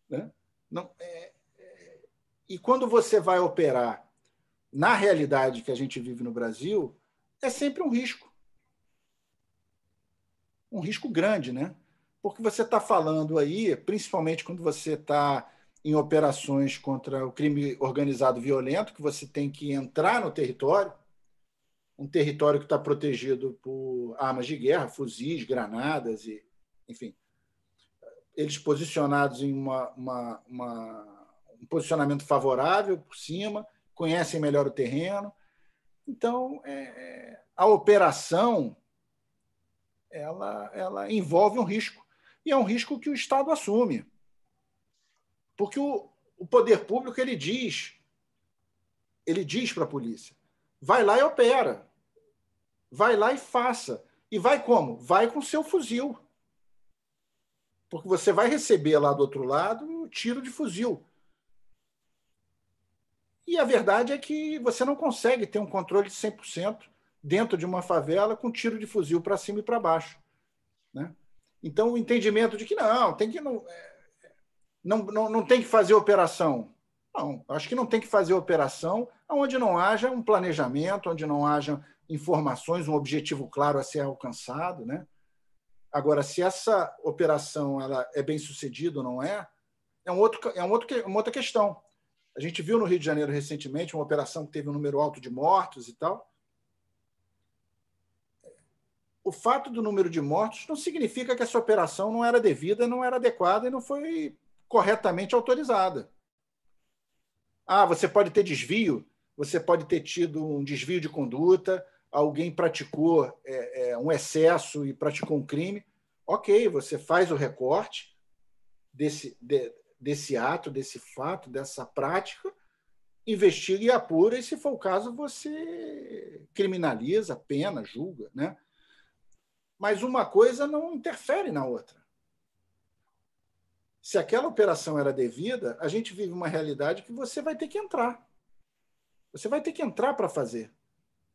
Né? Não, e quando você vai operar na realidade que a gente vive no Brasil, é sempre um risco. Um risco grande, né? Porque você está falando aí, principalmente quando você está em operações contra o crime organizado violento, que você tem que entrar no território, um território que está protegido por armas de guerra, fuzis, granadas, e, enfim, eles posicionados em um posicionamento favorável por cima, conhecem melhor o terreno. Então, a operação ela envolve um risco. E é um risco que o Estado assume. Porque o poder público ele diz para a polícia, vai lá e opera. Vai lá e faça. E vai como? Vai com seu fuzil. Porque você vai receber lá do outro lado um tiro de fuzil. E a verdade é que você não consegue ter um controle de 100% dentro de uma favela com tiro de fuzil para cima e para baixo. Né? Então, o entendimento de que não tem que fazer operação. Não, acho que não tem que fazer operação onde não haja um planejamento, onde não haja informações, um objetivo claro a ser alcançado. Né? Agora, se essa operação ela é bem sucedida ou não é uma outra questão. A gente viu no Rio de Janeiro recentemente uma operação que teve um número alto de mortos e tal. O fato do número de mortos não significa que essa operação não era devida, não era adequada e não foi corretamente autorizada. Você pode ter desvio, você pode ter tido um desvio de conduta, alguém praticou um excesso e praticou um crime. Ok, você faz o recorte desse ato, desse fato, dessa prática, investiga e apura, e, se for o caso, você criminaliza, pena, julga. Né? Mas uma coisa não interfere na outra. Se aquela operação era devida, a gente vive uma realidade que você vai ter que entrar. Você vai ter que entrar para fazer,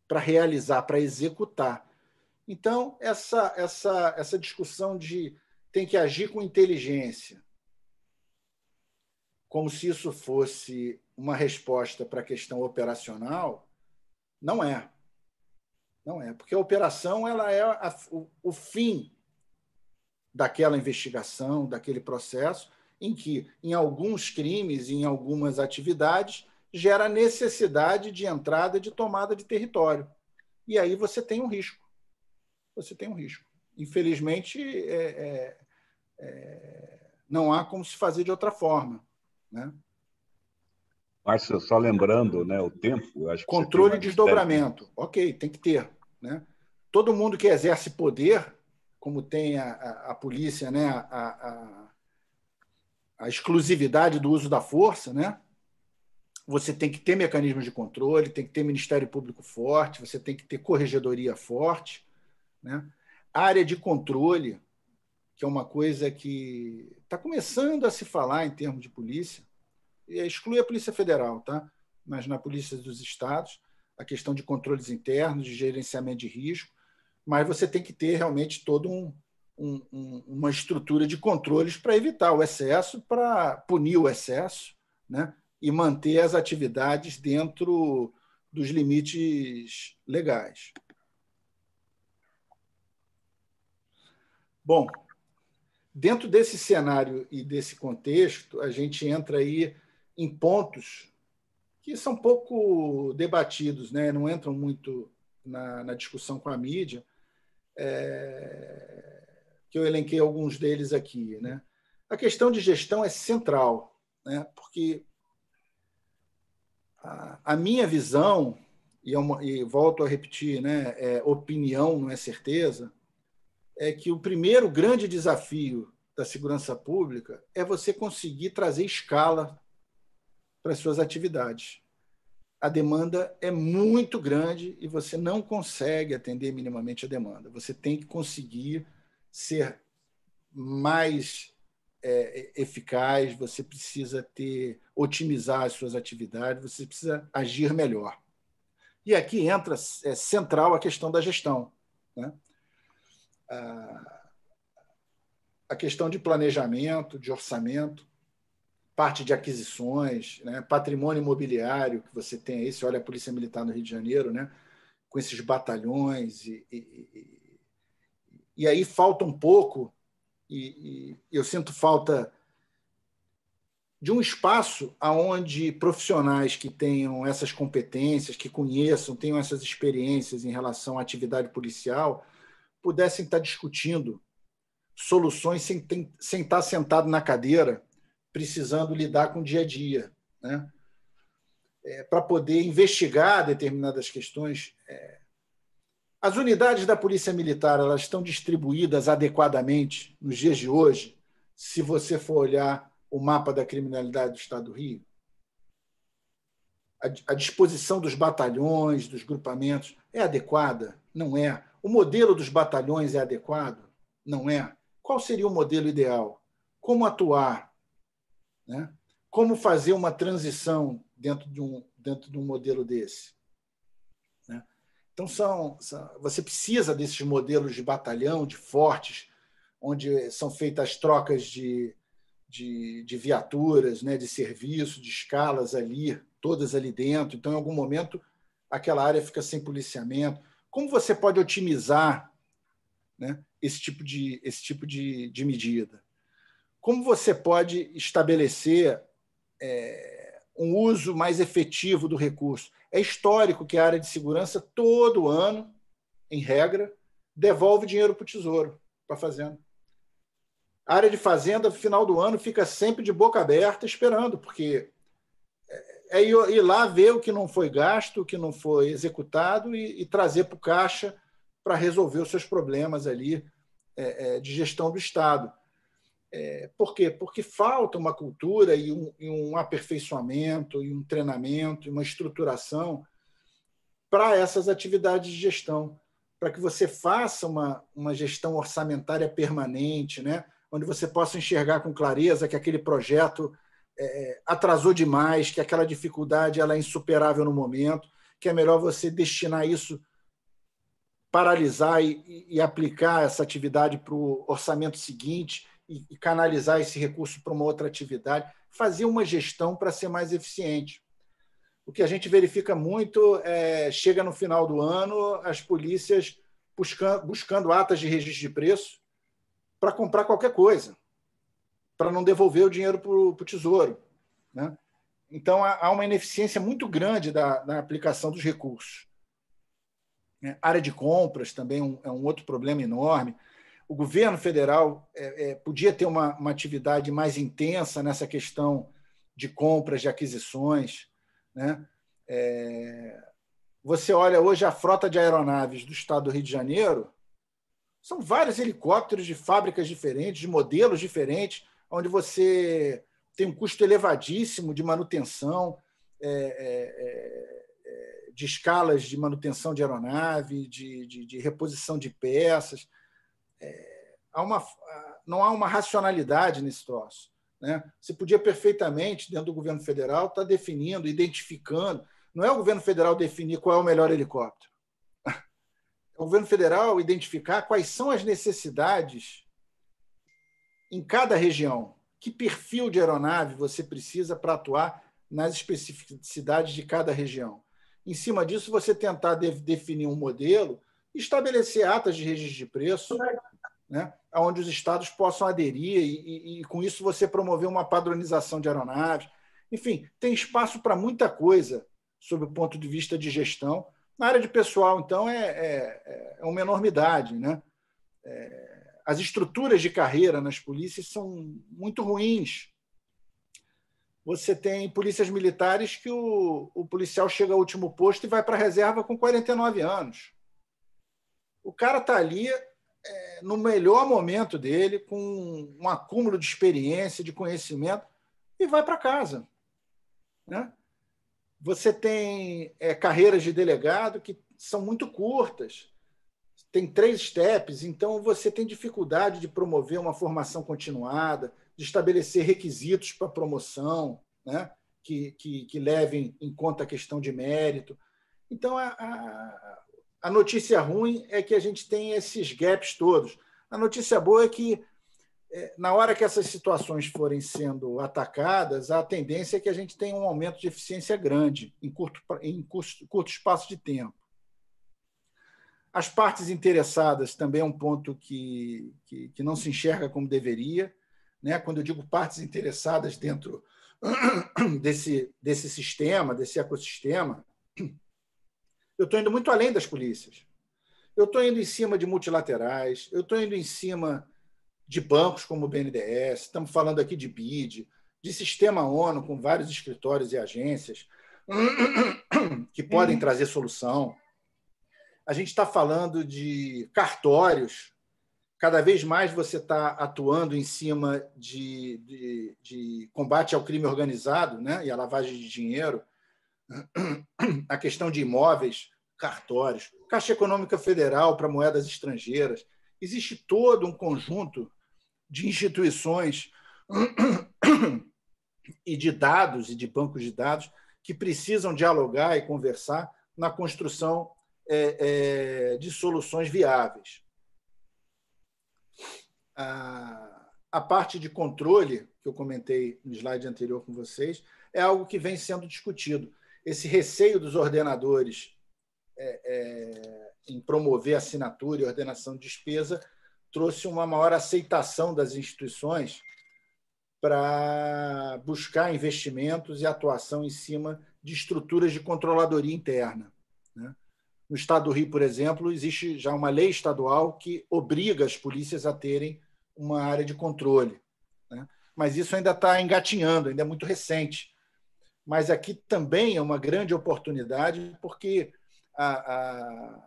para realizar, para executar. Então, essa discussão de tem que agir com inteligência, como se isso fosse uma resposta para a questão operacional, não é. Não é, porque a operação ela é o fim daquela investigação, daquele processo, em que, em alguns crimes, em algumas atividades, gera necessidade de entrada e de tomada de território. E aí você tem um risco. Você tem um risco. Infelizmente, não há como se fazer de outra forma. Né? Márcio, só lembrando, né, o tempo... Acho que controle e desdobramento. Ok, tem que ter. Né? Todo mundo que exerce poder, como tem a polícia, né, a exclusividade do uso da força, né? Você tem que ter mecanismos de controle, tem que ter Ministério Público forte, você tem que ter corregedoria forte. Né? A área de controle, que é uma coisa que está começando a se falar em termos de polícia, exclui a Polícia Federal, tá? Mas na Polícia dos Estados, a questão de controles internos, de gerenciamento de risco, mas você tem que ter realmente toda uma estrutura de controles para evitar o excesso, para punir o excesso, né? E manter as atividades dentro dos limites legais. Bom, dentro desse cenário e desse contexto, a gente entra aí em pontos que são pouco debatidos, né? Não entram muito na discussão com a mídia, que eu elenquei alguns deles aqui. Né? A questão de gestão é central, né? Porque A minha visão, e volto a repetir, né, opinião, não é certeza, é que o primeiro grande desafio da segurança pública é você conseguir trazer escala para as suas atividades. A demanda é muito grande e você não consegue atender minimamente a demanda. Você tem que conseguir ser mais eficaz, você precisa otimizar as suas atividades, você precisa agir melhor. E aqui entra central a questão da gestão, né? A questão de planejamento, de orçamento, parte de aquisições, né? Patrimônio imobiliário que você tem aí, você olha a Polícia Militar no Rio de Janeiro, né? Com esses batalhões, e aí falta um pouco, e eu sinto falta de um espaço onde profissionais que tenham essas competências, que conheçam, tenham essas experiências em relação à atividade policial, pudessem estar discutindo soluções sem estar sentado na cadeira, precisando lidar com o dia a dia, né? Para poder investigar determinadas questões. As unidades da Polícia Militar, elas estão distribuídas adequadamente nos dias de hoje, se você for olhar o mapa da criminalidade do Estado do Rio? A disposição dos batalhões, dos grupamentos, é adequada? Não é. O modelo dos batalhões é adequado? Não é. Qual seria o modelo ideal? Como atuar? Né? Como fazer uma transição dentro de um modelo desse? Né? Então, você precisa desses modelos de batalhão, de fortes, onde são feitas as trocas de viaturas, né, de serviço, de escalas ali, todas ali dentro. Então, em algum momento, aquela área fica sem policiamento. Como você pode otimizar, né, esse tipo de medida? Como você pode estabelecer um uso mais efetivo do recurso? É histórico que a área de segurança, todo ano, em regra, devolve dinheiro para o Tesouro, para a Fazenda. A área de Fazenda, no final do ano, fica sempre de boca aberta esperando, porque é ir lá ver o que não foi gasto, o que não foi executado e trazer para o caixa para resolver os seus problemas ali de gestão do Estado. Por quê? Porque falta uma cultura e um aperfeiçoamento, e um treinamento, e uma estruturação para essas atividades de gestão, para que você faça uma gestão orçamentária permanente, né? Onde você possa enxergar com clareza que aquele projeto atrasou demais, que aquela dificuldade ela é insuperável no momento, que é melhor você destinar isso, paralisar e aplicar essa atividade para o orçamento seguinte e canalizar esse recurso para uma outra atividade, fazer uma gestão para ser mais eficiente. O que a gente verifica muito chega no final do ano, as polícias buscando atas de registro de preço para comprar qualquer coisa, para não devolver o dinheiro para o Tesouro, né? Então, há uma ineficiência muito grande na aplicação dos recursos. A área de compras também é um outro problema enorme. O governo federal podia ter uma atividade mais intensa nessa questão de compras, de aquisições, né? Você olha hoje a frota de aeronaves do Estado do Rio de Janeiro, são vários helicópteros de fábricas diferentes, de modelos diferentes, onde você tem um custo elevadíssimo de manutenção, de escalas de manutenção de aeronave, de reposição de peças. Não há uma racionalidade nesse troço, né? Você podia perfeitamente, dentro do governo federal, estar definindo, identificando. Não é o governo federal definir qual é o melhor helicóptero. É o governo federal identificar quais são as necessidades em cada região. Que perfil de aeronave você precisa para atuar nas especificidades de cada região. Em cima disso, você tentar definir um modelo, estabelecer atas de registro de preço, né, onde os estados possam aderir e, com isso, você promover uma padronização de aeronaves. Enfim, tem espaço para muita coisa sob o ponto de vista de gestão. Na área de pessoal, então, é uma enormidade, né? As estruturas de carreira nas polícias são muito ruins. você tem polícias militares que o policial chega ao último posto e vai para a reserva com 49 anos. O cara está ali no melhor momento dele, com um acúmulo de experiência, de conhecimento, e vai para casa, né? Você tem carreiras de delegado que são muito curtas, tem 3 steps, então você tem dificuldade de promover uma formação continuada, de estabelecer requisitos para promoção, né? que levem em conta a questão de mérito. Então, a notícia ruim é que a gente tem esses gaps todos. A notícia boa é que, na hora que essas situações forem sendo atacadas, a tendência é que a gente tenha um aumento de eficiência grande em curto espaço de tempo. As partes interessadas também é um ponto que não se enxerga como deveria, né? Quando eu digo partes interessadas dentro desse sistema, desse ecossistema, eu estou indo muito além das polícias. Eu estou indo em cima de multilaterais, eu estou indo em cima de bancos como o BNDES, estamos falando aqui de BID, de sistema ONU com vários escritórios e agências que podem trazer solução. A gente está falando de cartórios. Cada vez mais você está atuando em cima de combate ao crime organizado, né? E à lavagem de dinheiro. A questão de imóveis, cartórios, Caixa Econômica Federal para moedas estrangeiras. Existe todo um conjunto de instituições e de dados e de bancos de dados que precisam dialogar e conversar na construção de soluções viáveis. A parte de controle, que eu comentei no slide anterior com vocês, é algo que vem sendo discutido. Esse receio dos ordenadores em promover assinatura e ordenação de despesa trouxe uma maior aceitação das instituições para buscar investimentos e atuação em cima de estruturas de controladoria interna, né? No Estado do Rio, por exemplo, existe já uma lei estadual que obriga as polícias a terem uma área de controle, né? Mas isso ainda está engatinhando, ainda é muito recente. Mas aqui também é uma grande oportunidade, porque a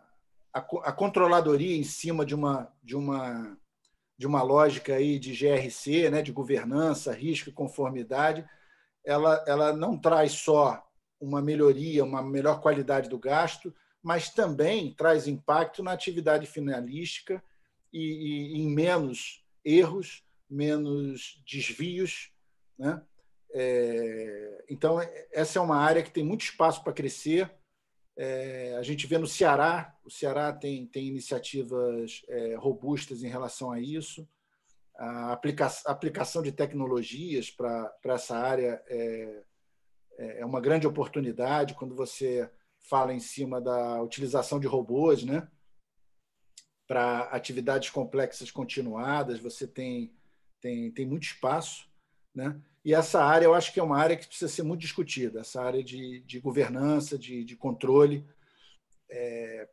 controladoria em cima de uma lógica aí de GRC, né, de governança, risco e conformidade, ela não traz só uma melhoria, uma melhor qualidade do gasto, mas também traz impacto na atividade finalística e em menos erros, menos desvios, né? Então, essa é uma área que tem muito espaço para crescer. A gente vê no Ceará, o Ceará tem iniciativas robustas em relação a isso. A aplicação de tecnologias para essa área é uma grande oportunidade quando você fala em cima da utilização de robôs, né? Para atividades complexas continuadas, você tem muito espaço, né? E essa área, eu acho que é uma área que precisa ser muito discutida, essa área de governança, de controle,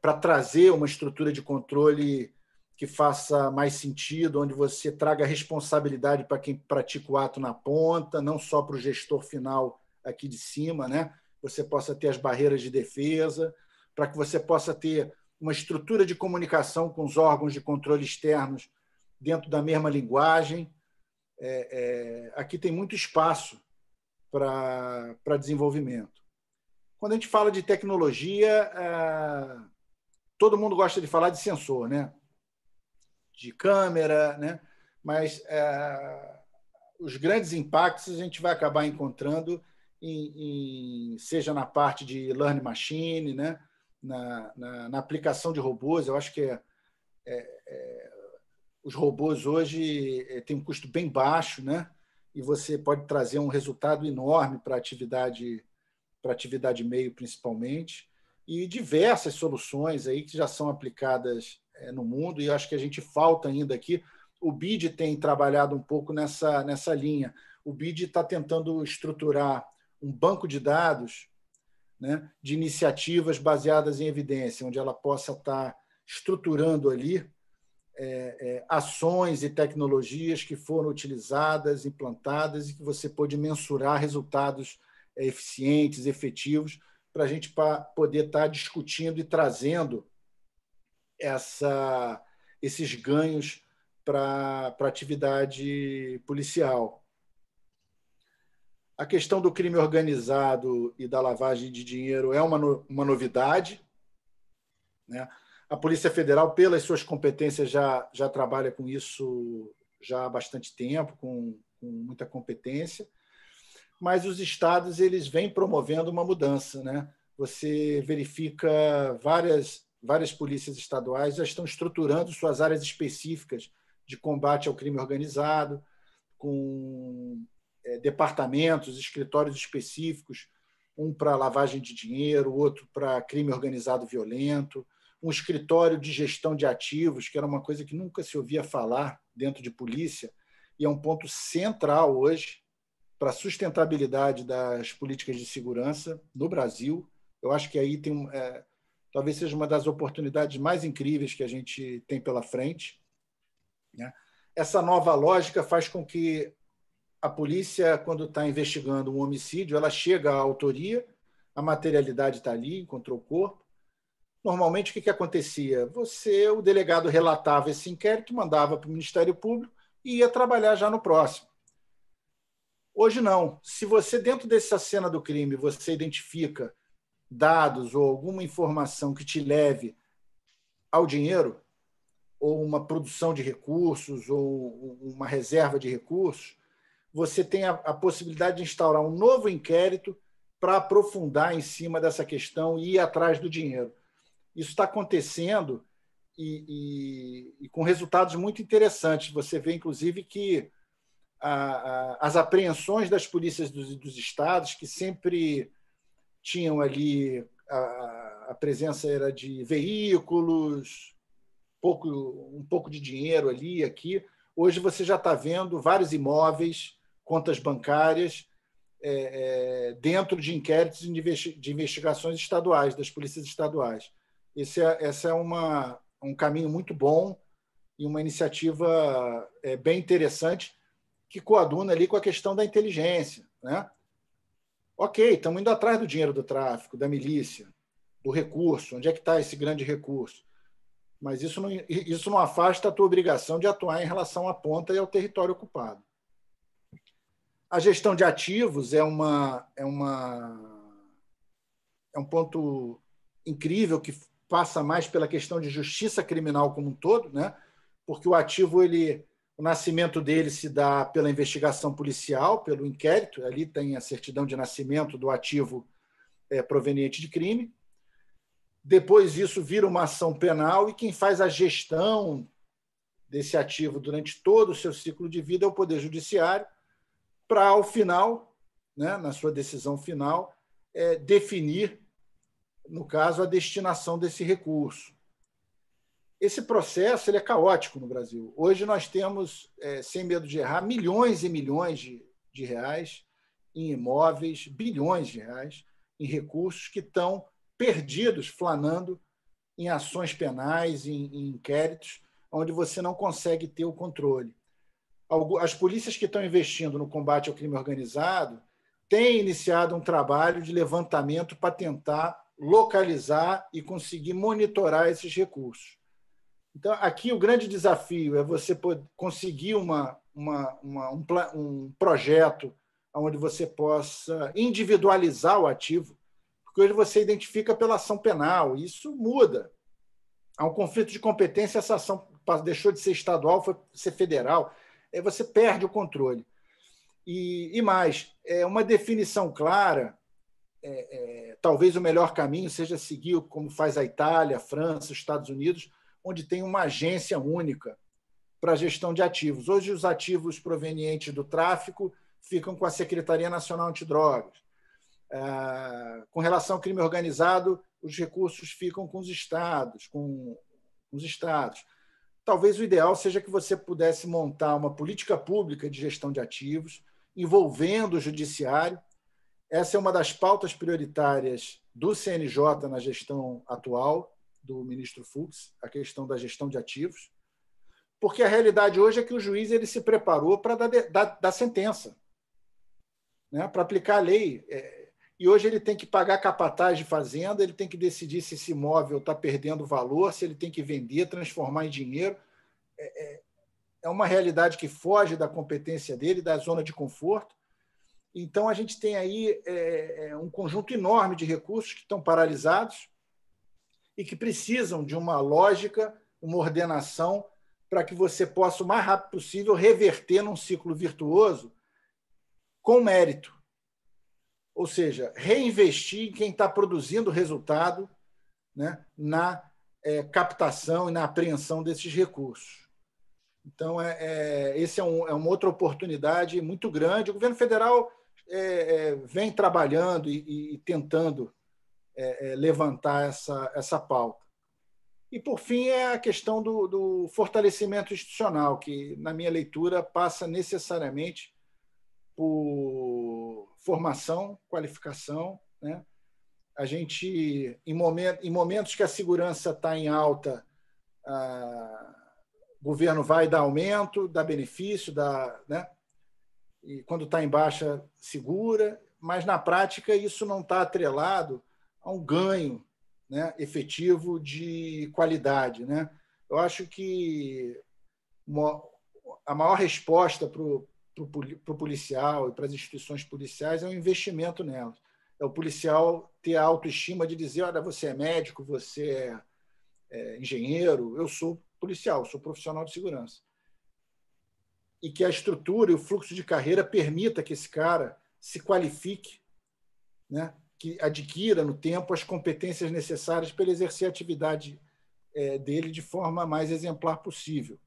para trazer uma estrutura de controle que faça mais sentido, onde você traga responsabilidade para quem pratica o ato na ponta, não só para o gestor final aqui de cima, né? Você possa ter as barreiras de defesa, para que você possa ter uma estrutura de comunicação com os órgãos de controle externos dentro da mesma linguagem. Aqui tem muito espaço para desenvolvimento. Quando a gente fala de tecnologia, todo mundo gosta de falar de sensor, né? De câmera, né? Mas os grandes impactos a gente vai acabar encontrando seja na parte de learning machine, né? Na aplicação de robôs. Eu acho que os robôs hoje têm um custo bem baixo, né? E você pode trazer um resultado enorme para a atividade meio, principalmente, e diversas soluções aí que já são aplicadas no mundo, e eu acho que a gente falta ainda aqui. O BID tem trabalhado um pouco nessa linha. O BID está tentando estruturar um banco de dados, né, de iniciativas baseadas em evidência, onde ela possa estar estruturando ali ações e tecnologias que foram utilizadas, implantadas e que você pôde mensurar resultados eficientes, efetivos, para a gente poder estar discutindo e trazendo esses ganhos para a atividade policial. A questão do crime organizado e da lavagem de dinheiro é uma novidade, né? A Polícia Federal, pelas suas competências, já trabalha com isso já há bastante tempo, com muita competência, mas os estados eles vêm promovendo uma mudança, né? Você verifica várias polícias estaduais já estão estruturando suas áreas específicas de combate ao crime organizado, com departamentos, escritórios específicos, um para lavagem de dinheiro, outro para crime organizado violento, um escritório de gestão de ativos, que era uma coisa que nunca se ouvia falar dentro de polícia, e é um ponto central hoje para a sustentabilidade das políticas de segurança no Brasil. Eu acho que aí talvez seja uma das oportunidades mais incríveis que a gente tem pela frente, né? Essa nova lógica faz com que a polícia, quando está investigando um homicídio, ela chega à autoria, a materialidade está ali, encontrou o corpo. Normalmente, o que acontecia? O delegado relatava esse inquérito, mandava para o Ministério Público e ia trabalhar já no próximo. Hoje, não. Se você, dentro dessa cena do crime, você identifica dados ou alguma informação que te leve ao dinheiro, ou uma produção de recursos, ou uma reserva de recursos, você tem a possibilidade de instaurar um novo inquérito para aprofundar em cima dessa questão e ir atrás do dinheiro. Isso está acontecendo e com resultados muito interessantes. Você vê, inclusive, que as apreensões das polícias dos estados, que sempre tinham ali, a presença era de veículos, um pouco de dinheiro ali, aqui. Hoje você já está vendo vários imóveis, contas bancárias, dentro de inquéritos de investigações estaduais, das polícias estaduais. Esse é um caminho muito bom e uma iniciativa bem interessante que coaduna ali com a questão da inteligência, né? Ok, estamos indo atrás do dinheiro do tráfico, da milícia, do recurso. Onde é que está esse grande recurso? Mas isso não afasta a tua obrigação de atuar em relação à ponta e ao território ocupado. A gestão de ativos é um ponto incrível que passa mais pela questão de justiça criminal como um todo, né? Porque o ativo, o nascimento dele se dá pela investigação policial, pelo inquérito, ali tem a certidão de nascimento do ativo proveniente de crime. Depois isso vira uma ação penal e quem faz a gestão desse ativo durante todo o seu ciclo de vida é o Poder Judiciário, para, ao final, né, na sua decisão final, definir, no caso, a destinação desse recurso. Esse processo ele é caótico no Brasil. Hoje nós temos, sem medo de errar, milhões e milhões de reais em imóveis, bilhões de reais em recursos que estão perdidos, flanando em ações penais, em inquéritos, onde você não consegue ter o controle. As polícias que estão investindo no combate ao crime organizado têm iniciado um trabalho de levantamento para tentar localizar e conseguir monitorar esses recursos. Então, aqui o grande desafio é você conseguir um projeto onde você possa individualizar o ativo, porque hoje você identifica pela ação penal, e isso muda. Há um conflito de competência, essa ação deixou de ser estadual, foi ser federal, aí você perde o controle. E mais, uma definição clara, talvez o melhor caminho seja seguir como faz a Itália, a França, os Estados Unidos, onde tem uma agência única para a gestão de ativos. Hoje, os ativos provenientes do tráfico ficam com a Secretaria Nacional Antidrogas. Com relação ao crime organizado, os recursos ficam com os estados. Talvez o ideal seja que você pudesse montar uma política pública de gestão de ativos, envolvendo o judiciário. Essa é uma das pautas prioritárias do CNJ na gestão atual, do ministro Fux, a questão da gestão de ativos. porque a realidade hoje é que o juiz ele se preparou para dar sentença, né? Para aplicar a lei. E hoje ele tem que pagar capataz de fazenda, ele tem que decidir se esse imóvel está perdendo valor, se ele tem que vender, transformar em dinheiro. É uma realidade que foge da competência dele, da zona de conforto. Então, a gente tem aí um conjunto enorme de recursos que estão paralisados e que precisam de uma lógica, uma ordenação, para que você possa, o mais rápido possível, reverter num ciclo virtuoso com mérito. Ou seja, reinvestir em quem está produzindo resultado, né, na captação e na apreensão desses recursos. Então, esse é uma outra oportunidade muito grande. O governo federal vem trabalhando e tentando levantar essa pauta. E, por fim, é a questão do fortalecimento institucional, que, na minha leitura, passa necessariamente por formação, qualificação, né? A gente, em momentos que a segurança está em alta, o governo vai dar aumento, dá benefício, né? E quando está em baixa, segura, mas, na prática, isso não está atrelado a um ganho, né, efetivo de qualidade, né? Eu acho que a maior resposta para o policial e para as instituições policiais é o investimento nelas. É o policial ter a autoestima de dizer: olha, você é médico, você é engenheiro, eu sou policial, sou profissional de segurança. E que a estrutura e o fluxo de carreira permita que esse cara se qualifique, né, que adquira no tempo as competências necessárias para ele exercer a atividade dele de forma mais exemplar possível.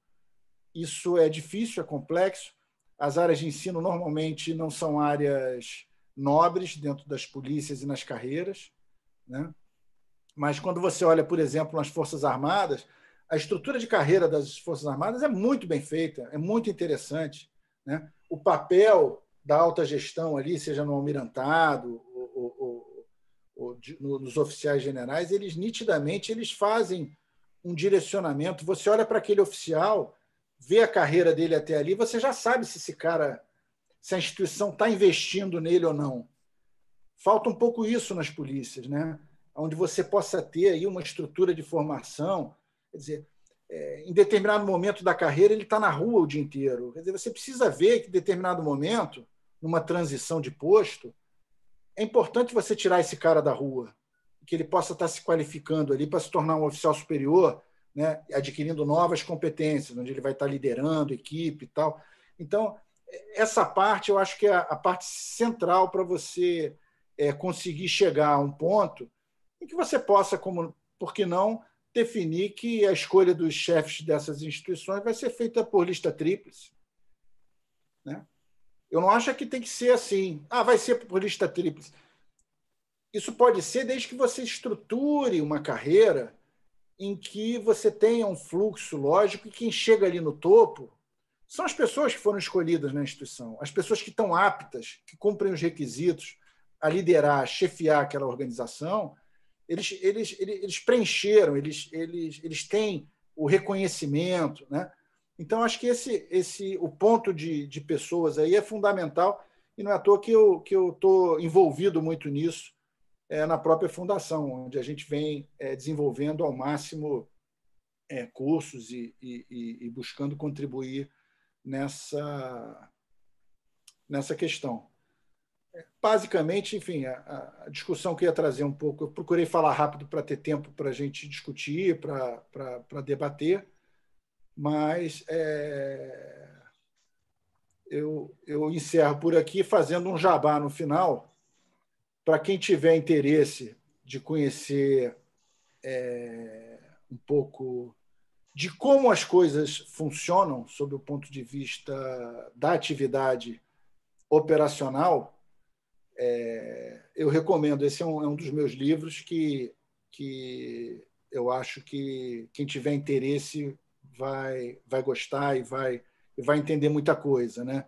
Isso é difícil, é complexo. As áreas de ensino normalmente não são áreas nobres dentro das polícias e nas carreiras, né? Mas quando você olha, por exemplo, nas Forças Armadas, a estrutura de carreira das Forças Armadas é muito bem feita, é muito interessante, né? O papel da alta gestão ali, seja no almirantado ou nos oficiais generais, eles nitidamente fazem um direcionamento. Você olha para aquele oficial, vê a carreira dele até ali, você já sabe se esse cara, se a instituição está investindo nele ou não. Falta um pouco isso nas polícias, né? Onde você possa ter aí uma estrutura de formação. Quer dizer, em determinado momento da carreira, ele está na rua o dia inteiro. Quer dizer, você precisa ver que, em determinado momento, numa transição de posto, é importante você tirar esse cara da rua, que ele possa estar se qualificando ali para se tornar um oficial superior, né, adquirindo novas competências, onde ele vai estar liderando equipe e tal. Então, essa parte eu acho que é a parte central para você conseguir chegar a um ponto em que você possa, por que não, definir que a escolha dos chefes dessas instituições vai ser feita por lista tríplice, né? Eu não acho que tem que ser assim. Vai ser por lista tríplice. Isso pode ser desde que você estruture uma carreira em que você tenha um fluxo lógico e quem chega ali no topo são as pessoas que foram escolhidas na instituição, as pessoas que estão aptas, que cumprem os requisitos a liderar, a chefiar aquela organização. Eles preencheram, eles têm o reconhecimento, né? Então, acho que o ponto de pessoas aí é fundamental, e não é à toa que eu estou envolvido muito nisso na própria fundação, onde a gente vem desenvolvendo ao máximo cursos e buscando contribuir nessa questão. Basicamente, enfim, a discussão que eu ia trazer um pouco, eu procurei falar rápido para ter tempo para a gente discutir, para debater, mas eu encerro por aqui fazendo um jabá no final, para quem tiver interesse de conhecer um pouco de como as coisas funcionam sob o ponto de vista da atividade operacional. Eu recomendo, esse é um dos meus livros que eu acho que quem tiver interesse vai gostar e vai entender muita coisa, né?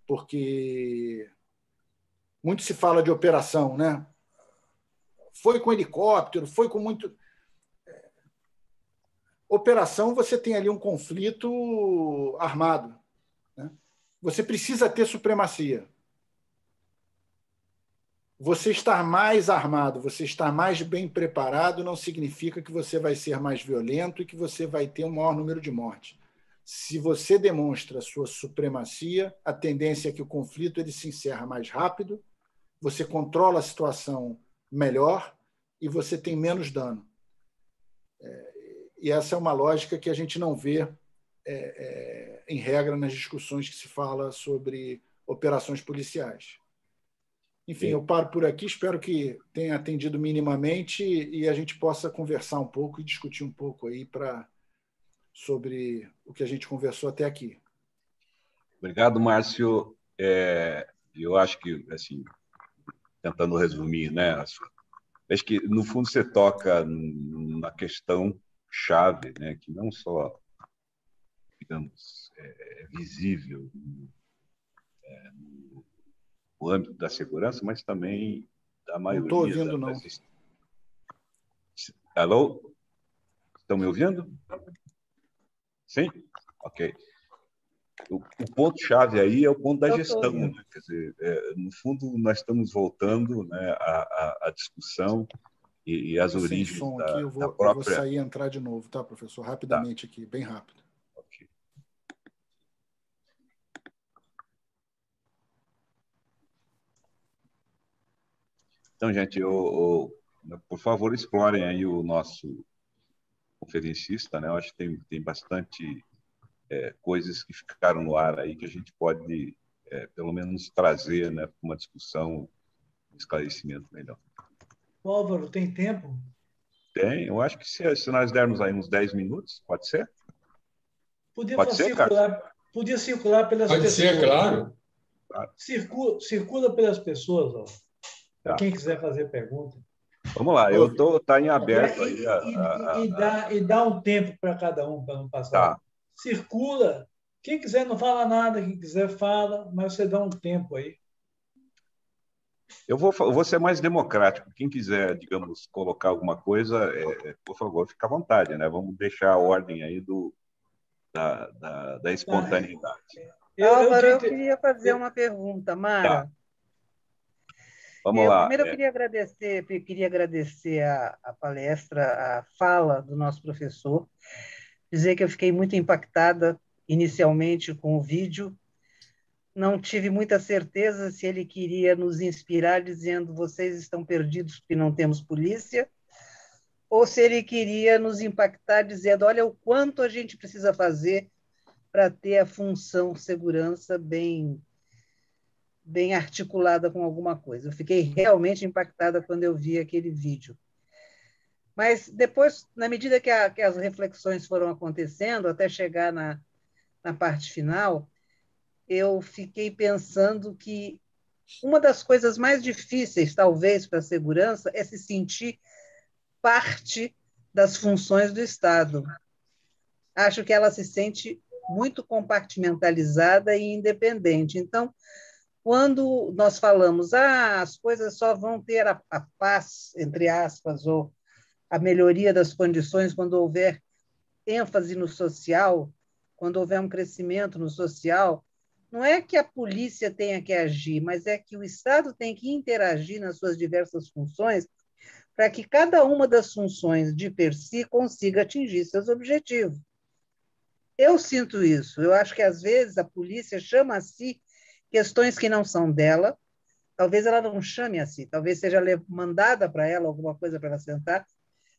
Porque muito se fala de operação, né? Foi com helicóptero, foi com muito... Operação, você tem ali um conflito armado, né? Você precisa ter supremacia. Você estar mais armado, você estar mais bem preparado, não significa que você vai ser mais violento e que você vai ter um maior número de mortes. Se você demonstra sua supremacia, a tendência é que o conflito ele se encerra mais rápido, você controla a situação melhor e você tem menos dano. E essa é uma lógica que a gente não vê, em regra, nas discussões que se fala sobre operações policiais. Enfim, eu paro por aqui, espero que tenha atendido minimamente e a gente possa conversar um pouco e discutir um pouco aí sobre o que a gente conversou até aqui. Obrigado, Márcio. Eu acho que, assim, tentando resumir, né, acho que, no fundo, você toca na questão chave, né, que não só, digamos, é visível no âmbito da segurança, mas também da maioria. Não estou ouvindo, não. Alô? Estão me ouvindo? Sim? Ok. O ponto-chave aí é o ponto da gestão. Né? Quer dizer, no fundo, nós estamos voltando, né, à discussão e às origens som da, aqui, da própria... Eu vou sair e entrar de novo, tá, professor? Rapidamente aqui, bem rápido. Okay. Então, gente, por favor, explorem aí o nosso conferencista, né? Eu acho que tem bastante coisas que ficaram no ar aí que a gente pode, pelo menos, trazer, né, para uma discussão, um esclarecimento melhor. Álvaro, tem tempo? Tem, eu acho que se nós dermos aí uns 10 minutos, pode ser? Podia circular pelas pode pessoas. Pode ser, claro. Circula pelas pessoas, ó, para Tá. quem quiser fazer pergunta. Vamos lá, tá em aberto aí. E dá um tempo para cada um, para não passar. Tá. Circula. Quem quiser não fala nada, quem quiser fala, mas você dá um tempo aí. Eu vou ser mais democrático. Quem quiser, digamos, colocar alguma coisa, por favor, fica à vontade, né? Vamos deixar a ordem aí da espontaneidade. Álvaro, eu queria fazer uma pergunta, Mara. Tá. Vamos lá. Primeiro, eu queria agradecer a palestra, a fala do nosso professor, dizer que eu fiquei muito impactada inicialmente com o vídeo. Não tive muita certeza se ele queria nos inspirar dizendo vocês estão perdidos porque não temos polícia, ou se ele queria nos impactar dizendo olha o quanto a gente precisa fazer para ter a função segurança bem articulada com alguma coisa. Eu fiquei realmente impactada quando eu vi aquele vídeo. Mas depois, na medida que as reflexões foram acontecendo, até chegar na parte final, eu fiquei pensando que uma das coisas mais difíceis, talvez, para a segurança é se sentir parte das funções do Estado. Acho que ela se sente muito compartimentalizada e independente. Então, quando nós falamos as coisas só vão ter a paz, entre aspas, ou a melhoria das condições quando houver ênfase no social, quando houver um crescimento no social, não é que a polícia tenha que agir, mas é que o Estado tem que interagir nas suas diversas funções para que cada uma das funções de per si consiga atingir seus objetivos. Eu sinto isso. Eu acho que, às vezes, a polícia chama a si questões que não são dela, talvez ela não chame a si, talvez seja mandada para ela alguma coisa para ela sentar,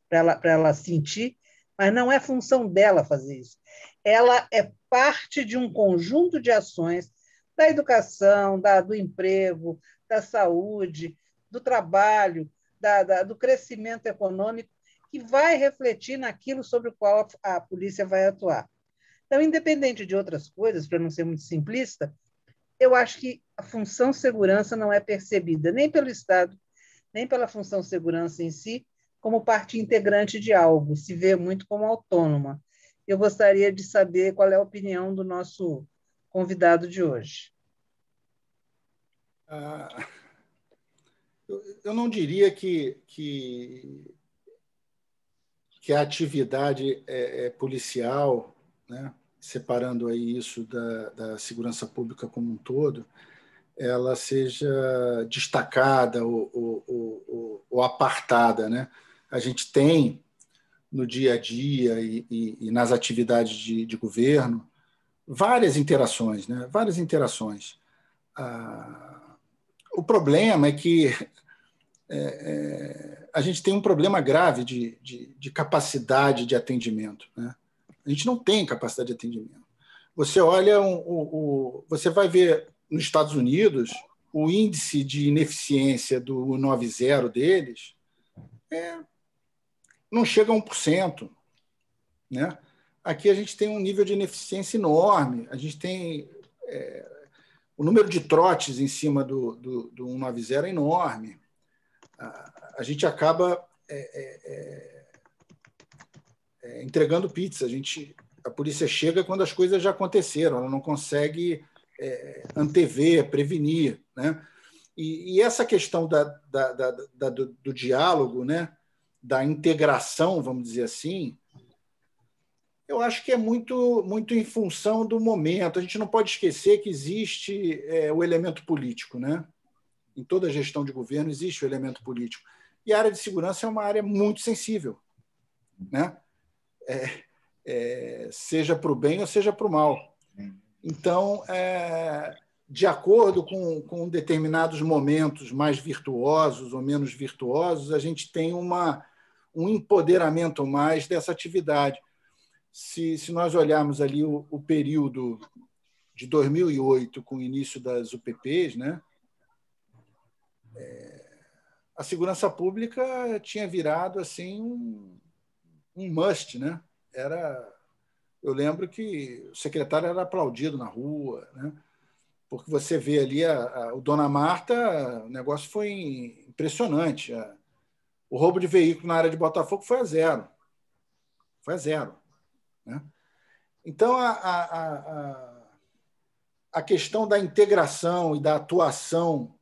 para ela sentir, mas não é função dela fazer isso. Ela é parte de um conjunto de ações da educação, do emprego, da saúde, do trabalho, do crescimento econômico, que vai refletir naquilo sobre o qual a polícia vai atuar. Então, independente de outras coisas, para não ser muito simplista, eu acho que a função segurança não é percebida nem pelo Estado, nem pela função segurança em si, como parte integrante de algo, se vê muito como autônoma. Eu gostaria de saber qual é a opinião do nosso convidado de hoje. Eu não diria que que a atividade policial, né, separando aí isso da segurança pública como um todo, ela seja destacada ou apartada, né? A gente tem no dia a dia e nas atividades de governo várias interações, né? Várias interações. O problema é que a gente tem um problema grave de capacidade de atendimento, né? A gente não tem capacidade de atendimento. Você olha, você vai ver nos Estados Unidos o índice de ineficiência do 90 deles não chega a 1%, né? Aqui a gente tem um nível de ineficiência enorme. A gente tem o número de trotes em cima do 190 é enorme. A gente acaba entregando pizza. A polícia chega quando as coisas já aconteceram, ela não consegue antever, prevenir, né? E essa questão do diálogo, né? Da integração, vamos dizer assim, eu acho que é muito, muito em função do momento. A gente não pode esquecer que existe o elemento político, né? Em toda gestão de governo existe o elemento político. E a área de segurança é uma área muito sensível, né? Seja para o bem ou seja para o mal. Então, de acordo com determinados momentos mais virtuosos ou menos virtuosos, a gente tem um empoderamento mais dessa atividade. Se nós olharmos ali o período de 2008, com o início das UPPs, né, a segurança pública tinha virado assim um must, né? Eu lembro que o secretário era aplaudido na rua, né? Porque você vê ali o Dona Marta, o negócio foi impressionante. O roubo de veículo na área de Botafogo foi a zero. Foi a zero, né? Então, a questão da integração e da atuação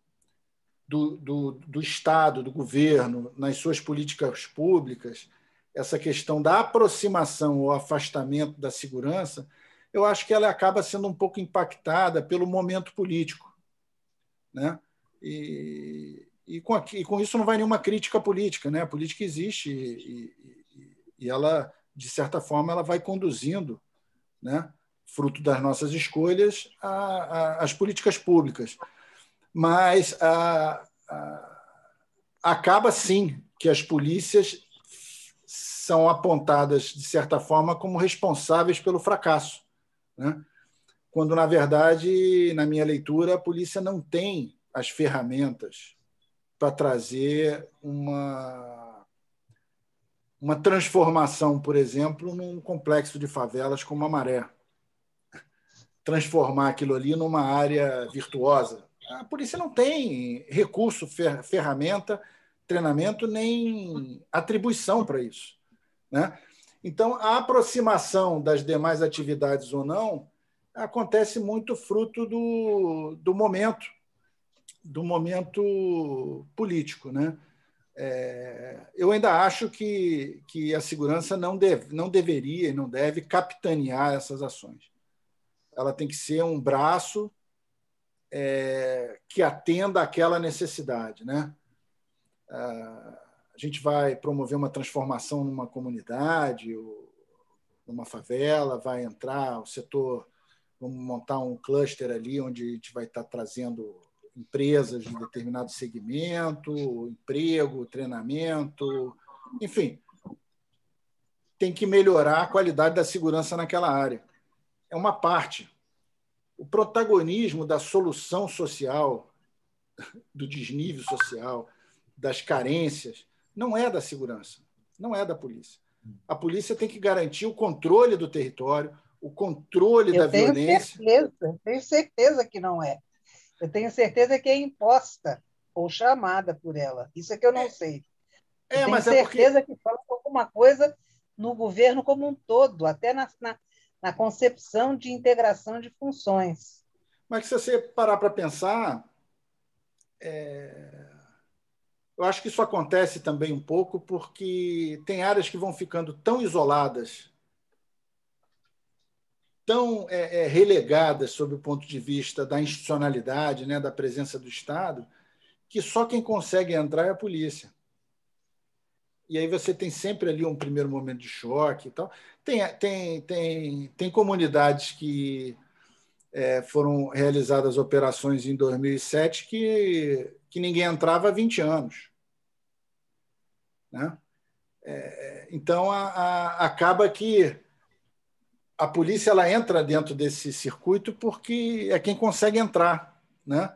do Estado, do governo, nas suas políticas públicas, essa questão da aproximação ou afastamento da segurança, eu acho que ela acaba sendo um pouco impactada pelo momento político, né? E com isso não vai nenhuma crítica política, né? A política existe e ela, de certa forma, ela vai conduzindo, né, fruto das nossas escolhas, as políticas públicas. Mas acaba, sim, que as polícias são apontadas, de certa forma, como responsáveis pelo fracasso, né? Quando, na verdade, na minha leitura, a polícia não tem as ferramentas para trazer uma transformação, por exemplo, num complexo de favelas como a Maré. Transformar aquilo ali numa área virtuosa. A polícia não tem recurso, ferramenta, treinamento, nem atribuição para isso, né? Então, a aproximação das demais atividades ou não acontece muito fruto do momento político, né? Eu ainda acho que a segurança não deveria e não deve capitanear essas ações. Ela tem que ser um braço que atenda àquela necessidade, né? A gente vai promover uma transformação numa comunidade, numa favela, vai entrar o setor, vamos montar um cluster ali onde a gente vai estar trazendo empresas de determinado segmento, emprego, treinamento, enfim, tem que melhorar a qualidade da segurança naquela área. É uma parte. O protagonismo da solução social, do desnível social, das carências, não é da segurança, não é da polícia. A polícia tem que garantir o controle do território, o controle da violência. Tenho certeza que não é. Eu tenho certeza que é imposta ou chamada por ela. Isso é que eu não sei. Eu tenho certeza que falta alguma coisa no governo como um todo, até na concepção de integração de funções. Mas se você parar para pensar, eu acho que isso acontece também um pouco porque tem áreas que vão ficando tão isoladas, tão relegadas sob o ponto de vista da institucionalidade, né, da presença do Estado, que só quem consegue entrar é a polícia. E aí você tem sempre ali um primeiro momento de choque e tal. Tem comunidades que foram realizadas operações em 2007 que ninguém entrava há 20 anos. Né? Então, acaba que a polícia ela entra dentro desse circuito porque é quem consegue entrar. Né?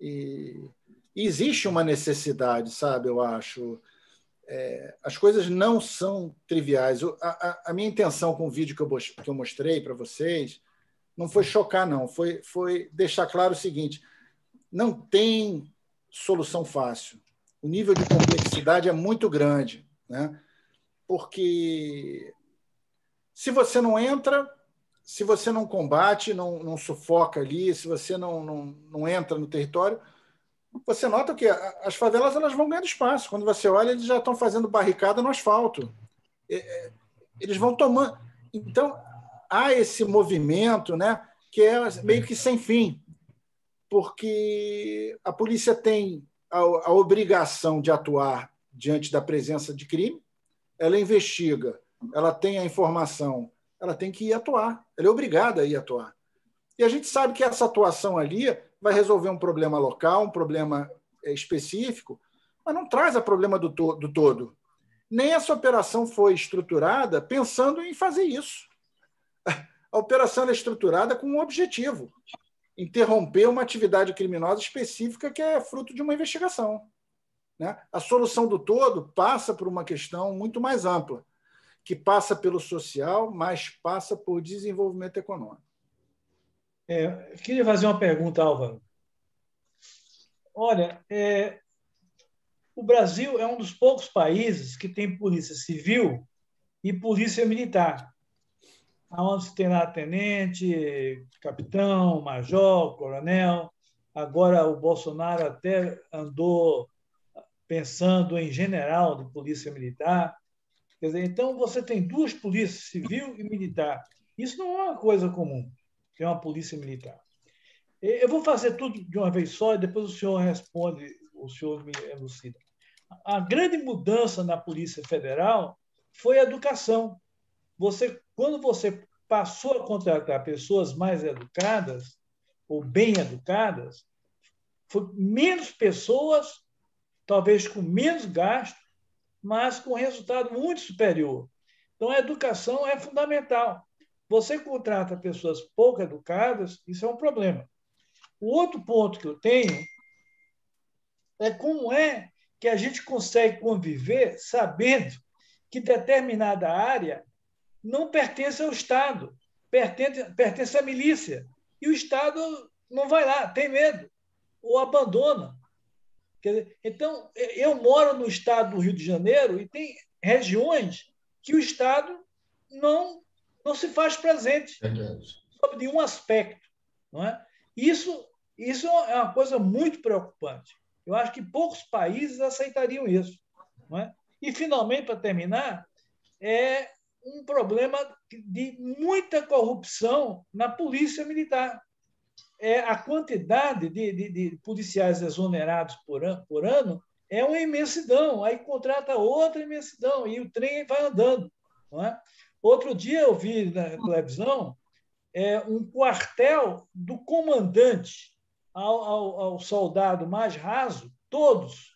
E existe uma necessidade, sabe, eu acho. As coisas não são triviais. A minha intenção com o vídeo que eu mostrei para vocês não foi chocar, não. Foi deixar claro o seguinte: não tem solução fácil. O nível de complexidade é muito grande. Né? Porque se você não entra, se você não combate, não sufoca ali, se você não entra no território, você nota que as favelas elas vão ganhando espaço. Quando você olha, eles já estão fazendo barricada no asfalto. Eles vão tomando. Então, há esse movimento, né, que é meio que sem fim, porque a polícia tem a obrigação de atuar diante da presença de crime, ela investiga, ela tem a informação, ela tem que ir atuar, ela é obrigada a ir atuar. E a gente sabe que essa atuação ali vai resolver um problema local, um problema específico, mas não traz o problema do todo. Nem essa operação foi estruturada pensando em fazer isso. A operação é estruturada com um objetivo: interromper uma atividade criminosa específica que é fruto de uma investigação. Né? A solução do todo passa por uma questão muito mais ampla, que passa pelo social, mas passa por desenvolvimento econômico. Eu queria fazer uma pergunta, Álvaro. Olha, o Brasil é um dos poucos países que tem polícia civil e polícia militar, onde tem lá tenente, capitão, major, coronel. Agora o Bolsonaro até andou pensando em general de polícia militar. Quer dizer, então você tem duas polícias, civil e militar. Isso não é uma coisa comum, ter uma polícia militar. Eu vou fazer tudo de uma vez só e depois o senhor responde, o senhor me elucida. A grande mudança na Polícia Federal foi a educação. Quando você passou a contratar pessoas mais educadas ou bem educadas, foi menos pessoas, talvez com menos gasto, mas com resultado muito superior. Então, a educação é fundamental. Você contrata pessoas pouco educadas, isso é um problema. O outro ponto que eu tenho é como é que a gente consegue conviver sabendo que determinada área não pertence ao Estado, pertence à milícia. E o Estado não vai lá, tem medo, ou abandona. Quer dizer, então, eu moro no estado do Rio de Janeiro e tem regiões que o Estado não se faz presente sob nenhum aspecto. Não é? Isso é uma coisa muito preocupante. Eu acho que poucos países aceitariam isso. Não é? E, finalmente, para terminar, é um problema de muita corrupção na polícia militar. A quantidade de policiais exonerados por ano é uma imensidão. Aí contrata outra imensidão e o trem vai andando. Não é? Outro dia eu vi na televisão um quartel do comandante ao soldado mais raso, todos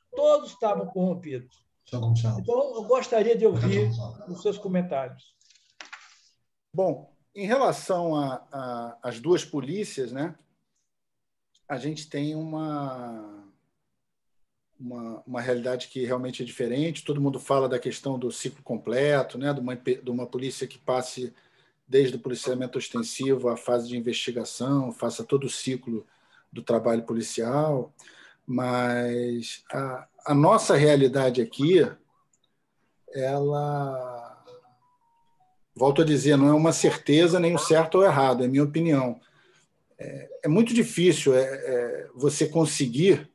estavam corrompidos. Então, eu gostaria de ouvir os seus comentários. Bom, em relação às duas polícias, né, a gente tem uma realidade que realmente é diferente. Todo mundo fala da questão do ciclo completo, né, de uma polícia que passe desde o policiamento ostensivo à fase de investigação, faça todo o ciclo do trabalho policial, mas a nossa realidade aqui, ela, volto a dizer, não é uma certeza nem o certo ou errado, é minha opinião. É muito difícil você conseguir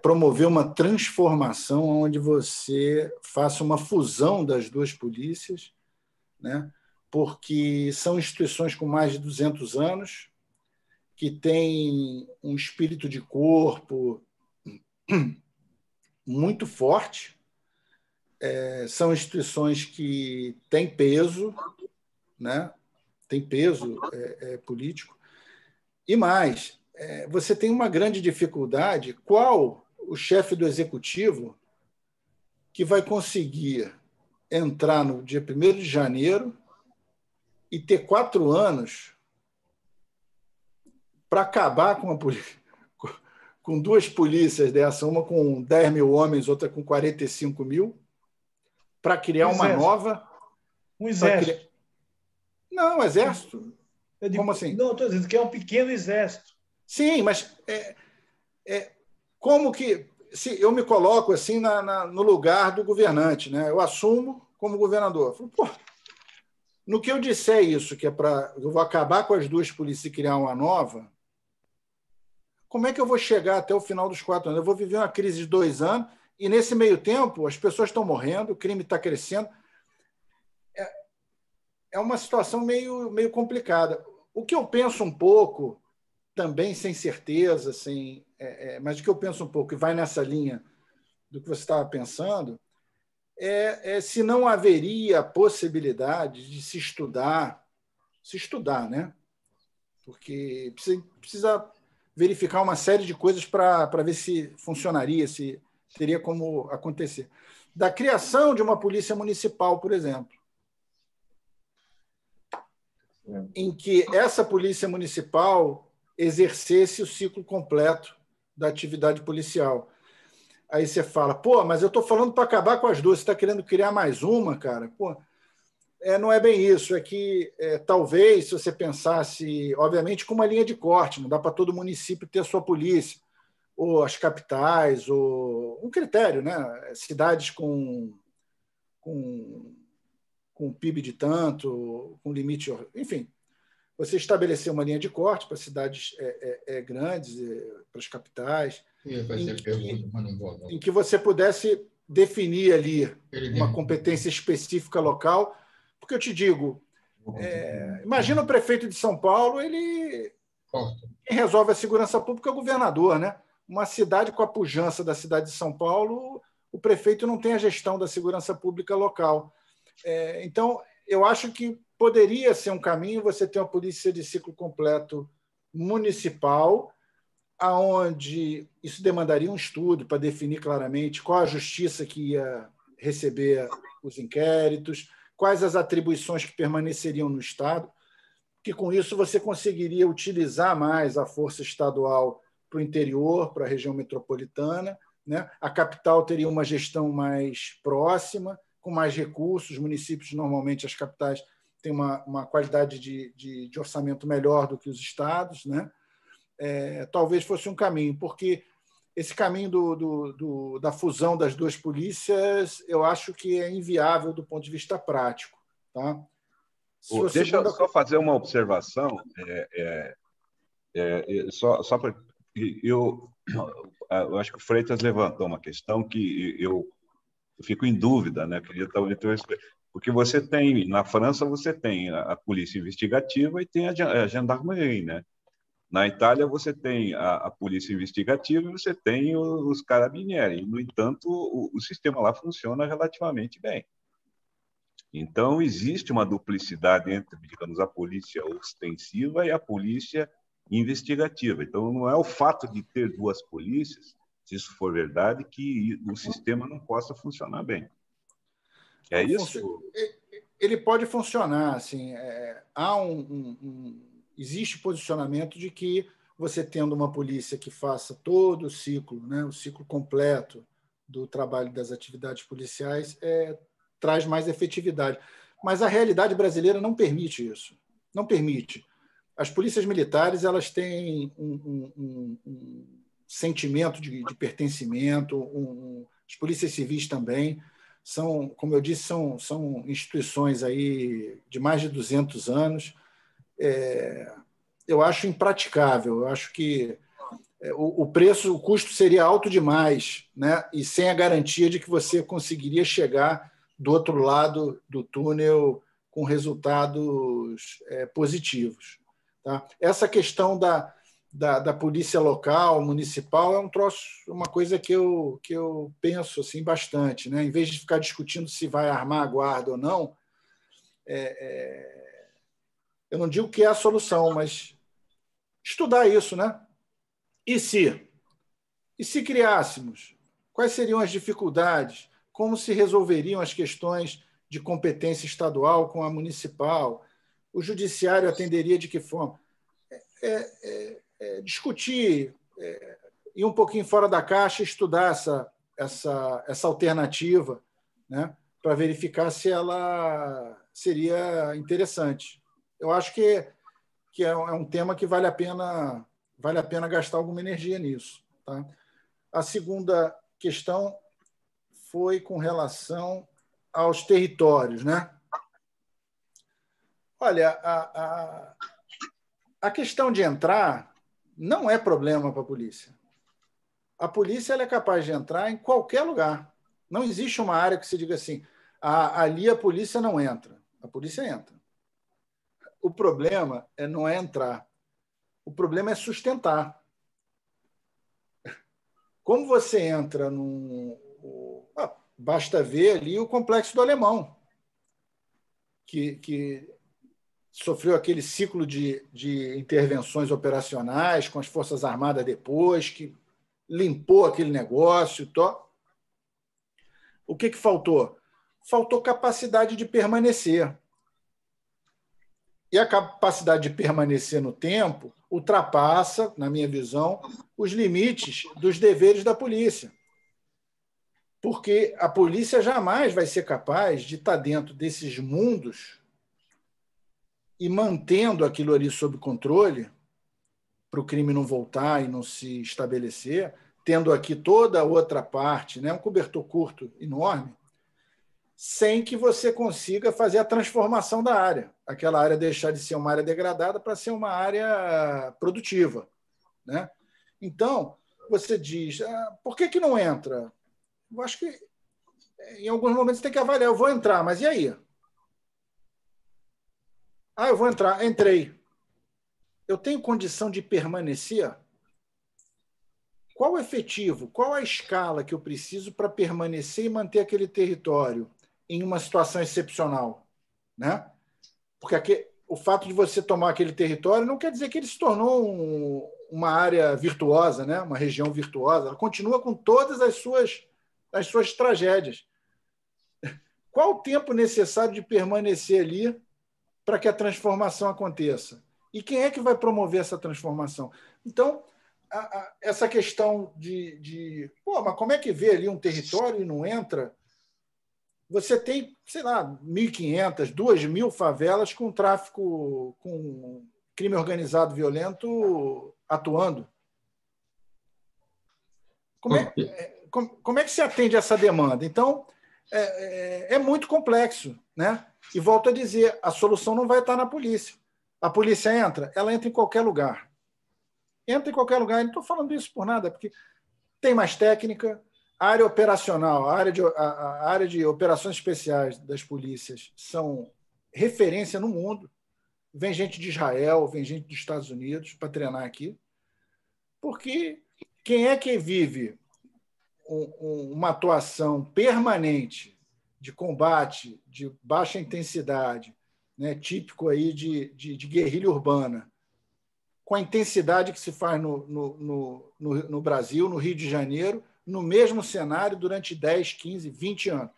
promover uma transformação onde você faça uma fusão das duas polícias, né? Porque são instituições com mais de 200 anos, que têm um espírito de corpo muito forte, são instituições que têm peso, né? Tem peso político. E mais, você tem uma grande dificuldade, qual o chefe do executivo que vai conseguir entrar no dia 1º de janeiro e ter 4 anos para acabar com 2 polícias dessa, uma com 10 mil homens, outra com 45 mil, para criar uma nova... Um exército. Não, exército. Como assim? Não, estou dizendo que é um pequeno exército. Sim, mas como que... Se eu me coloco assim no lugar do governante, né? Eu assumo como governador. Eu falo, pô, no que eu disser isso, que eu vou acabar com as 2 polícias e criar uma nova, como é que eu vou chegar até o final dos 4 anos? Eu vou viver uma crise de 2 anos e, nesse meio tempo, as pessoas estão morrendo, o crime está crescendo. É uma situação meio complicada. O que eu penso um pouco, também sem certeza, mas o que eu penso um pouco, e vai nessa linha do que você estava pensando, se não haveria possibilidade de se estudar, né? Porque precisa verificar uma série de coisas para ver se funcionaria, se teria como acontecer. Da criação de uma polícia municipal, por exemplo, em que essa polícia municipal exercesse o ciclo completo da atividade policial. Aí você fala, pô, mas eu estou falando para acabar com as 2, você está querendo criar mais uma, cara? Pô, não é bem isso, é que talvez, se você pensasse, obviamente, com uma linha de corte, não dá para todo município ter a sua polícia, ou as capitais, ou um critério, né? Cidades com PIB de tanto, com limite, enfim, você estabelecer uma linha de corte para cidades grandes, para as capitais, em que você pudesse definir ali uma competência específica local, porque eu te digo, imagina o prefeito de São Paulo, quem resolve a segurança pública é o governador, né? Uma cidade com a pujança da cidade de São Paulo, o prefeito não tem a gestão da segurança pública local. Então, eu acho que poderia ser um caminho você ter uma polícia de ciclo completo municipal, aonde isso demandaria um estudo para definir claramente qual a justiça que ia receber os inquéritos, quais as atribuições que permaneceriam no Estado, que com isso você conseguiria utilizar mais a força estadual para o interior, para a região metropolitana, né? A capital teria uma gestão mais próxima, com mais recursos. Os municípios, normalmente, as capitais, têm uma qualidade de orçamento melhor do que os estados, né? Talvez fosse um caminho, porque esse caminho da fusão das 2 polícias, eu acho que é inviável do ponto de vista prático. Tá? Deixa eu só fazer uma observação, só para... Eu acho que o Freitas levantou uma questão que eu fico em dúvida, né? Queria porque você tem, na França, você tem a polícia investigativa e tem a gendarmerie, né? Na Itália, você tem a polícia investigativa e você tem os carabinieri. No entanto, o sistema lá funciona relativamente bem. Então, existe uma duplicidade entre, digamos, a polícia ostensiva e a polícia investigativa. Então, não é o fato de ter 2 polícias, se isso for verdade, que o sistema não possa funcionar bem. É isso? Ele pode funcionar. Assim, existe posicionamento de que você tendo uma polícia que faça todo o ciclo, né, o ciclo completo do trabalho das atividades policiais, traz mais efetividade. Mas a realidade brasileira não permite isso. Não permite. As polícias militares, elas têm um sentimento de pertencimento, as polícias civis também, como eu disse, são instituições aí de mais de 200 anos. Eu acho impraticável. Eu acho que o custo seria alto demais, né? E sem a garantia de que você conseguiria chegar do outro lado do túnel com resultados positivos. Tá? Essa questão da polícia local, municipal, é uma coisa que eu penso assim, bastante. Né? Em vez de ficar discutindo se vai armar a guarda ou não, eu não digo que é a solução, mas estudar isso, né? E se criássemos? Quais seriam as dificuldades? Como se resolveriam as questões de competência estadual com a municipal? O judiciário atenderia de que forma? Discutir, ir um pouquinho fora da caixa, estudar essa alternativa, né, para verificar se ela seria interessante. Eu acho que é um tema que vale a pena gastar alguma energia nisso. Tá? A segunda questão foi com relação aos territórios. Né? Olha, a questão de entrar não é problema para a polícia. A polícia ela é capaz de entrar em qualquer lugar. Não existe uma área que se diga assim, ali a polícia não entra. A polícia entra. O problema não é entrar. O problema é sustentar. Como você entra basta ver ali o Complexo do Alemão, que sofreu aquele ciclo de intervenções operacionais com as Forças Armadas depois, que limpou aquele negócio. O que faltou? Faltou capacidade de permanecer. E a capacidade de permanecer no tempo ultrapassa, na minha visão, os limites dos deveres da polícia. Porque a polícia jamais vai ser capaz de estar dentro desses mundos e mantendo aquilo ali sob controle, para o crime não voltar e não se estabelecer, tendo aqui toda a outra parte, né, um cobertor curto enorme, sem que você consiga fazer a transformação da área. Aquela área deixar de ser uma área degradada para ser uma área produtiva. Né? Então, você diz, por que não entra? Eu acho que em alguns momentos você tem que avaliar, eu vou entrar, mas e aí? Eu vou entrar, entrei. Eu tenho condição de permanecer? Qual o efetivo, qual a escala que eu preciso para permanecer e manter aquele território em uma situação excepcional? Né? Porque o fato de você tomar aquele território não quer dizer que ele se tornou uma área virtuosa, né? Uma região virtuosa. Ela continua com todas as suas tragédias. Qual o tempo necessário de permanecer ali para que a transformação aconteça? E quem é que vai promover essa transformação? Então, essa questão mas como é que vê ali um território e não entra? Você tem, sei lá, 1.500, 2.000 favelas com tráfico, com crime organizado violento atuando. Como é que se atende a essa demanda? Então, é muito complexo. Né? E volto a dizer, a solução não vai estar na polícia. A polícia ela entra em qualquer lugar. Entra em qualquer lugar. Não estou falando isso por nada, porque tem mais técnica. A área operacional, a área de operações especiais das polícias são referência no mundo. Vem gente de Israel, vem gente dos Estados Unidos para treinar aqui. Porque quem é que vive uma atuação permanente de combate de baixa intensidade, né, típico aí de guerrilha urbana, com a intensidade que se faz no Brasil, no Rio de Janeiro, no mesmo cenário durante 10, 15, 20 anos.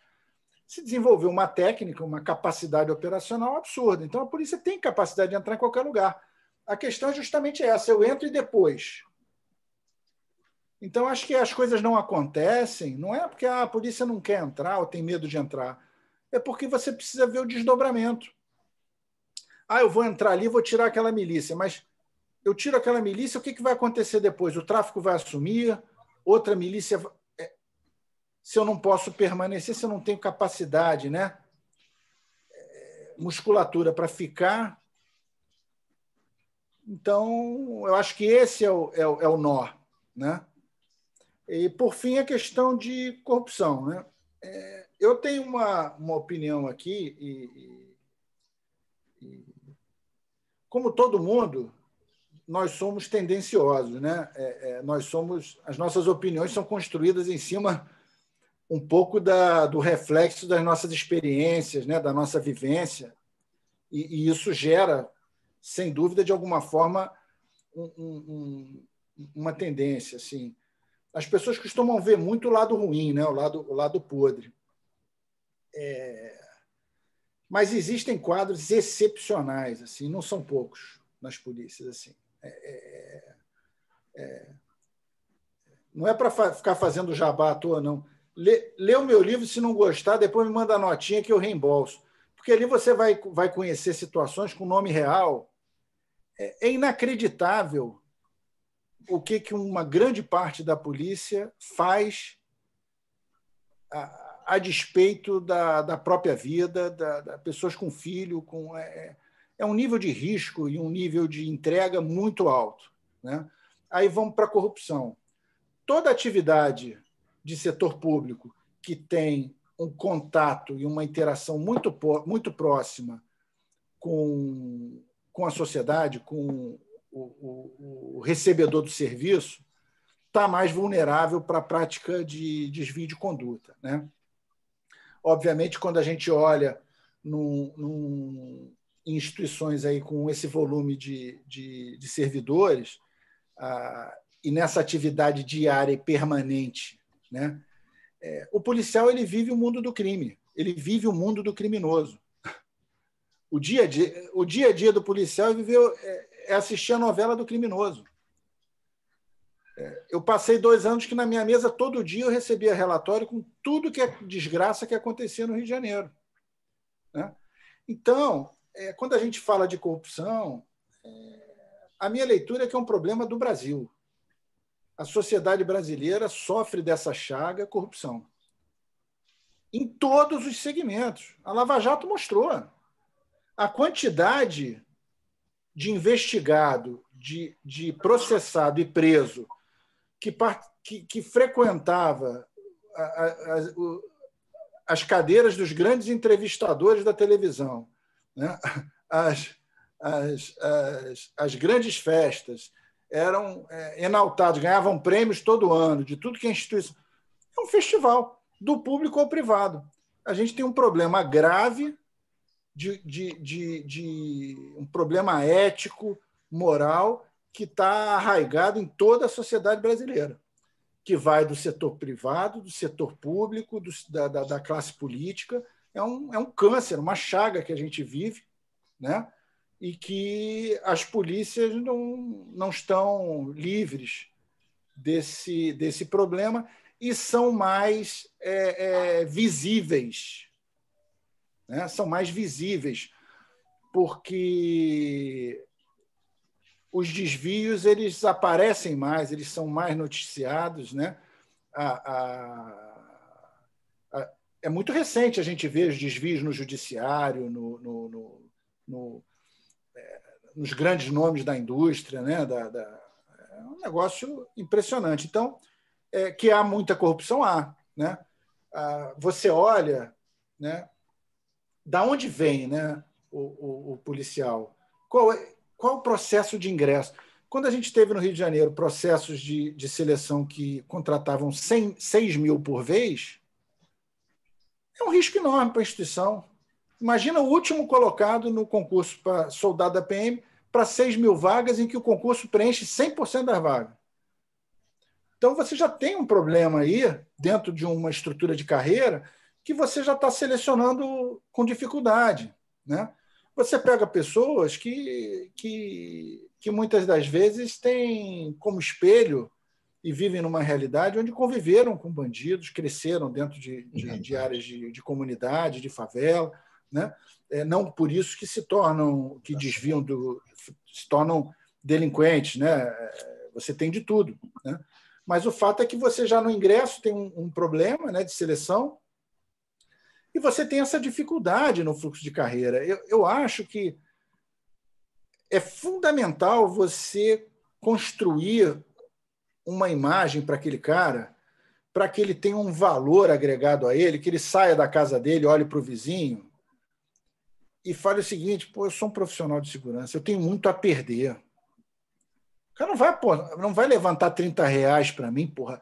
Se desenvolveu uma técnica, uma capacidade operacional absurda. Então, a polícia tem capacidade de entrar em qualquer lugar. A questão é justamente essa, eu entro e depois. Então, acho que as coisas não acontecem, não é porque a polícia não quer entrar ou tem medo de entrar, é porque você precisa ver o desdobramento. Eu vou entrar ali, vou tirar aquela milícia, mas eu tiro aquela milícia, o que vai acontecer depois? O tráfico vai assumir, outra milícia... Se eu não posso permanecer, se eu não tenho capacidade, né? Musculatura para ficar. Então, eu acho que esse é o nó. né? E, por fim, a questão de corrupção, né? Eu tenho uma opinião aqui, como todo mundo, nós somos tendenciosos, né? As nossas opiniões são construídas em cima um pouco do reflexo das nossas experiências, né? Da nossa vivência, e isso gera, sem dúvida, de alguma forma, uma tendência, assim. As pessoas costumam ver muito o lado ruim, né? o lado podre. Mas existem quadros excepcionais, assim, não são poucos nas polícias. Assim. Não é para ficar fazendo jabá à toa, não. Lê o meu livro, se não gostar, depois me manda a notinha que eu reembolso. Porque ali você vai conhecer situações com nome real. É inacreditável o que uma grande parte da polícia faz a despeito da própria vida, da pessoas com filho. É um nível de risco e um nível de entrega muito alto, né? Aí vamos para a corrupção. Toda atividade de setor público que tem um contato e uma interação muito próxima com a sociedade, com o recebedor do serviço, está mais vulnerável para a prática de desvio de conduta, né? Obviamente, quando a gente olha em instituições aí com esse volume de servidores, e nessa atividade diária e permanente, né? O policial ele vive o mundo do crime, ele vive o mundo do criminoso. O dia a dia do policial é assistir a novela do criminoso. Eu passei 2 anos que na minha mesa todo dia eu recebia relatório com tudo que é desgraça que acontecia no Rio de Janeiro, né? Então, quando a gente fala de corrupção, a minha leitura é que é um problema do Brasil. A sociedade brasileira sofre dessa chaga, corrupção. Em todos os segmentos. A Lava Jato mostrou. A quantidade de investigado, de processado e preso que frequentava as cadeiras dos grandes entrevistadores da televisão, né? As grandes festas, eram enaltados, ganhavam prêmios todo ano, de tudo que é instituição. É um festival, do público ao privado. A gente tem um problema grave um problema ético, moral, que está arraigado em toda a sociedade brasileira, que vai do setor privado, do setor público, da classe política. É um câncer, uma chaga que a gente vive, né? E que as polícias não estão livres desse problema e são mais visíveis, né? São mais visíveis, porque os desvios eles aparecem mais, eles são mais noticiados, né? É muito recente a gente ver os desvios no judiciário, nos grandes nomes da indústria, né? É um negócio impressionante. Então, que há muita corrupção, há, né? Você olha, né? Da onde vem, né, o policial? Qual o processo de ingresso? Quando a gente teve no Rio de Janeiro processos de seleção que contratavam 6 mil por vez, é um risco enorme para a instituição. Imagina o último colocado no concurso para soldado da PM para 6 mil vagas, em que o concurso preenche 100% das vagas. Então, você já tem um problema aí, dentro de uma estrutura de carreira, que você já está selecionando com dificuldade, né? Você pega pessoas que muitas das vezes têm como espelho e vivem numa realidade onde conviveram com bandidos, cresceram dentro de áreas de comunidade, de favela, né? Não por isso que se tornam delinquentes, né? Você tem de tudo, né? Mas o fato é que você já no ingresso tem um problema, né, de seleção, e você tem essa dificuldade no fluxo de carreira. Eu acho que é fundamental você construir uma imagem para aquele cara, para que ele tenha um valor agregado a ele, que ele saia da casa dele, olhe para o vizinho e fale o seguinte: pô, eu sou um profissional de segurança, eu tenho muito a perder. O cara não vai levantar R$ 30 para mim, porra.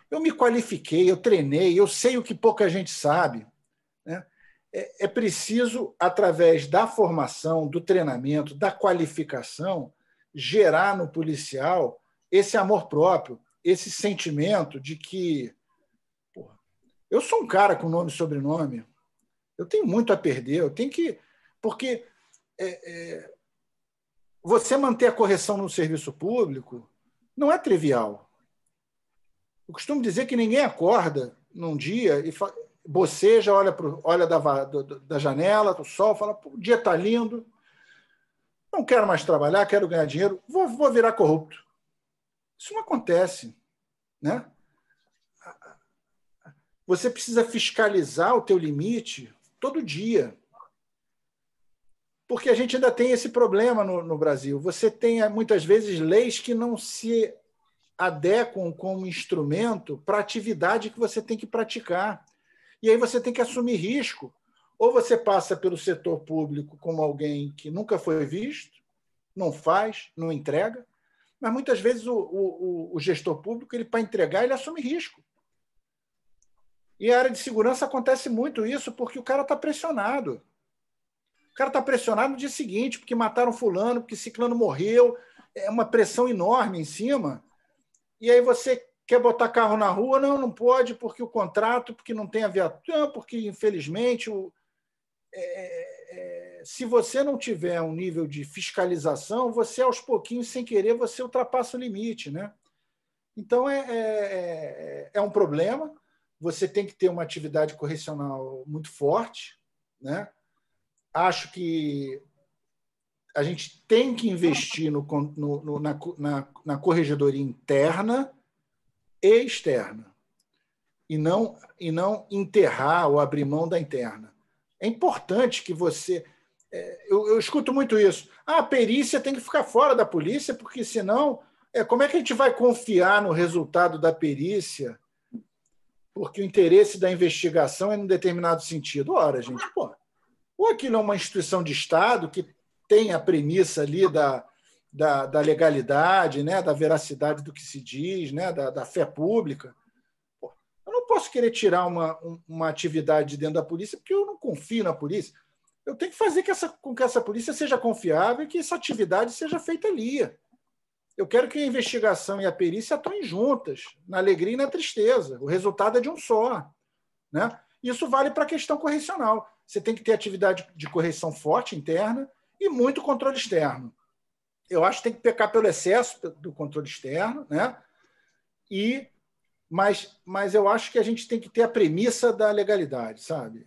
Eu me qualifiquei, eu treinei, eu sei o que pouca gente sabe, né? É preciso, através da formação, do treinamento, da qualificação, gerar no policial esse amor próprio, esse sentimento de que, porra, eu sou um cara com nome e sobrenome, eu tenho muito a perder, eu tenho que... Porque você manter a correção no serviço público não é trivial. Eu costumo dizer que ninguém acorda num dia e boceja, olha da janela, do sol, fala: o dia está lindo, não quero mais trabalhar, quero ganhar dinheiro, vou virar corrupto. Isso não acontece, né? Você precisa fiscalizar o teu limite todo dia. Porque a gente ainda tem esse problema no Brasil. Você tem, muitas vezes, leis que não se adequam como instrumento para a atividade que você tem que praticar. E aí você tem que assumir risco. Ou você passa pelo setor público como alguém que nunca foi visto, não faz, não entrega, mas muitas vezes o gestor público, para entregar, ele assume risco. E a área de segurança acontece muito isso, porque o cara está pressionado. O cara está pressionado no dia seguinte, porque mataram fulano, porque ciclano morreu, é uma pressão enorme em cima. E aí você quer botar carro na rua? Não pode, porque o contrato, porque não tem a viatura, porque, infelizmente, se você não tiver um nível de fiscalização, você, aos pouquinhos, sem querer, você ultrapassa o limite, né? Então, é um problema. Você tem que ter uma atividade correcional muito forte, né? Acho que a gente tem que investir na corregedoria interna e externa, e não enterrar ou abrir mão da interna. É importante que você... Eu escuto muito isso. A perícia tem que ficar fora da polícia, porque senão... como é que a gente vai confiar no resultado da perícia? Porque o interesse da investigação é num determinado sentido. Ora, gente, ou aquilo é uma instituição de Estado que tem a premissa ali da legalidade, né, da veracidade do que se diz, né, da fé pública. Eu não posso querer tirar uma atividade de dentro da polícia porque eu não confio na polícia. Eu tenho que fazer com que essa polícia seja confiável e que essa atividade seja feita ali. Eu quero que a investigação e a perícia atuem juntas, na alegria e na tristeza. O resultado é de um só, né? Isso vale para a questão correcional. Você tem que ter atividade de correção forte interna e muito controle externo. Eu acho que tem que pecar pelo excesso do controle externo, né? Mas eu acho que a gente tem que ter a premissa da legalidade, sabe?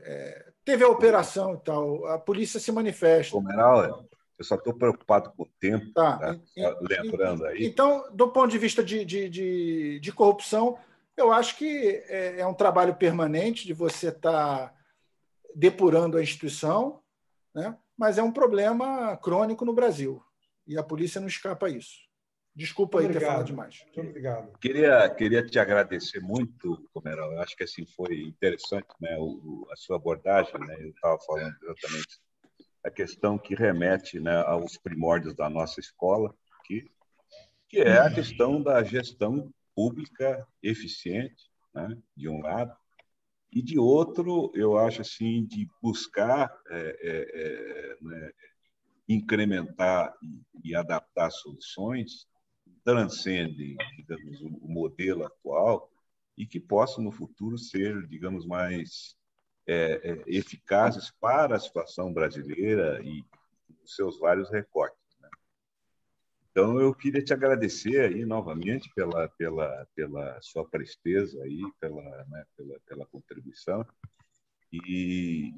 Teve a operação e tal, a polícia se manifesta. General, eu só estou preocupado com o tempo, tá? Lembrando aí. Então, do ponto de vista de corrupção, eu acho que é um trabalho permanente de você estar depurando a instituição, né? Mas é um problema crônico no Brasil, e a polícia não escapa a isso. Desculpa aí ter falado demais. Muito obrigado. Queria te agradecer muito, Comeral. Eu acho que assim foi interessante, né, a sua abordagem, né? Eu estava falando exatamente a questão que remete, né, aos primórdios da nossa escola, que é a questão da gestão pública eficiente, né, de um lado, e de outro, eu acho assim, de buscar né, incrementar e adaptar soluções transcendem, digamos, o modelo atual e que possam, no futuro, ser, digamos, mais eficazes para a situação brasileira e os seus vários recortes, né? Então, eu queria te agradecer aí novamente pela sua presteza aí, pela contribuição e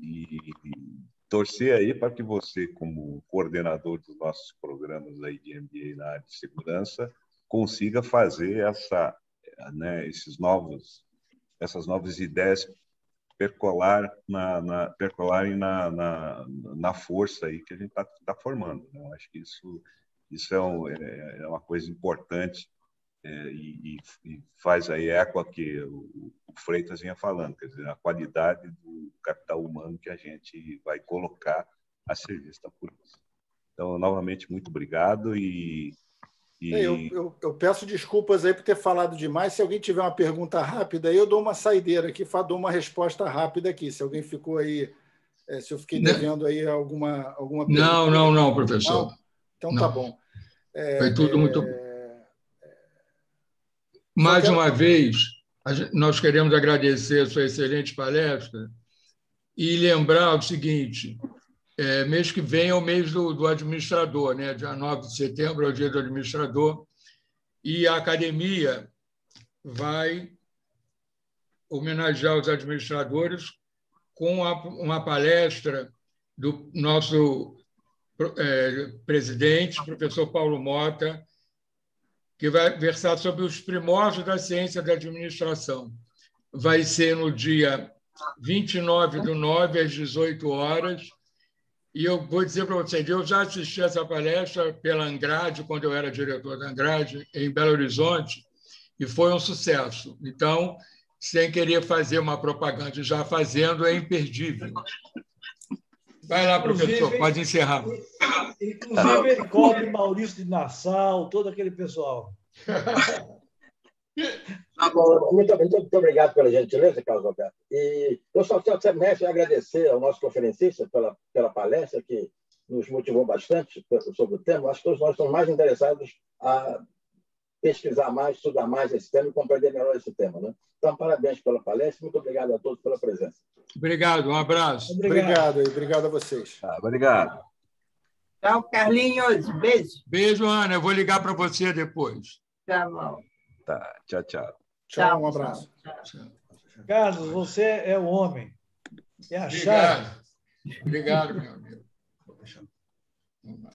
torcer aí para que você, como coordenador dos nossos programas aí de MBA na área de segurança, consiga fazer essas novas ideias percolarem na força aí que a gente está formando, né? Eu acho que isso é uma coisa importante e faz aí eco a que o Freitas vinha falando, quer dizer, a qualidade do capital humano que a gente vai colocar a serviço da polícia. Então, novamente, muito obrigado Eu peço desculpas aí por ter falado demais. Se alguém tiver uma pergunta rápida, eu dou uma saideira aqui, dou uma resposta rápida aqui. Se alguém ficou aí, se eu fiquei devendo aí alguma pergunta. Não, professor. Não? Então não. Tá bom. Foi tudo muito... Mais uma vez, nós queremos agradecer a sua excelente palestra e lembrar o seguinte: mês que vem é o mês do administrador, né? Dia 9 de setembro é o dia do administrador, e a academia vai homenagear os administradores com uma palestra do nosso presidente, professor Paulo Mota, que vai versar sobre os primórdios da ciência da administração. Vai ser no dia 29/9, às 18 horas. E eu vou dizer para vocês, eu já assisti essa palestra pela Angrade, quando eu era diretor da Angrade, em Belo Horizonte, e foi um sucesso. Então, sem querer fazer uma propaganda, já fazendo, é imperdível. Vai lá, professor, pode encerrar. Inclusive, ele cobre Maurício de Nassau, todo aquele pessoal. Muito obrigado pela gentileza, Carlos Alberto. E eu só merece agradecer ao nosso conferencista pela palestra, que nos motivou bastante sobre o tema. Acho que todos nós estamos mais interessados a pesquisar mais, estudar mais esse tema e compreender melhor esse tema, né? Então, parabéns pela palestra. Muito obrigado a todos pela presença. Obrigado, um abraço. Obrigado a vocês. Obrigado. Tchau, Carlinhos. Beijo. Beijo, Ana. Eu vou ligar para você depois. Tá bom. Tá, tchau. Tchau, um abraço. Tchau. Carlos, você é o homem. É a chave. Obrigado, meu amigo. Vou deixar. Vamos lá.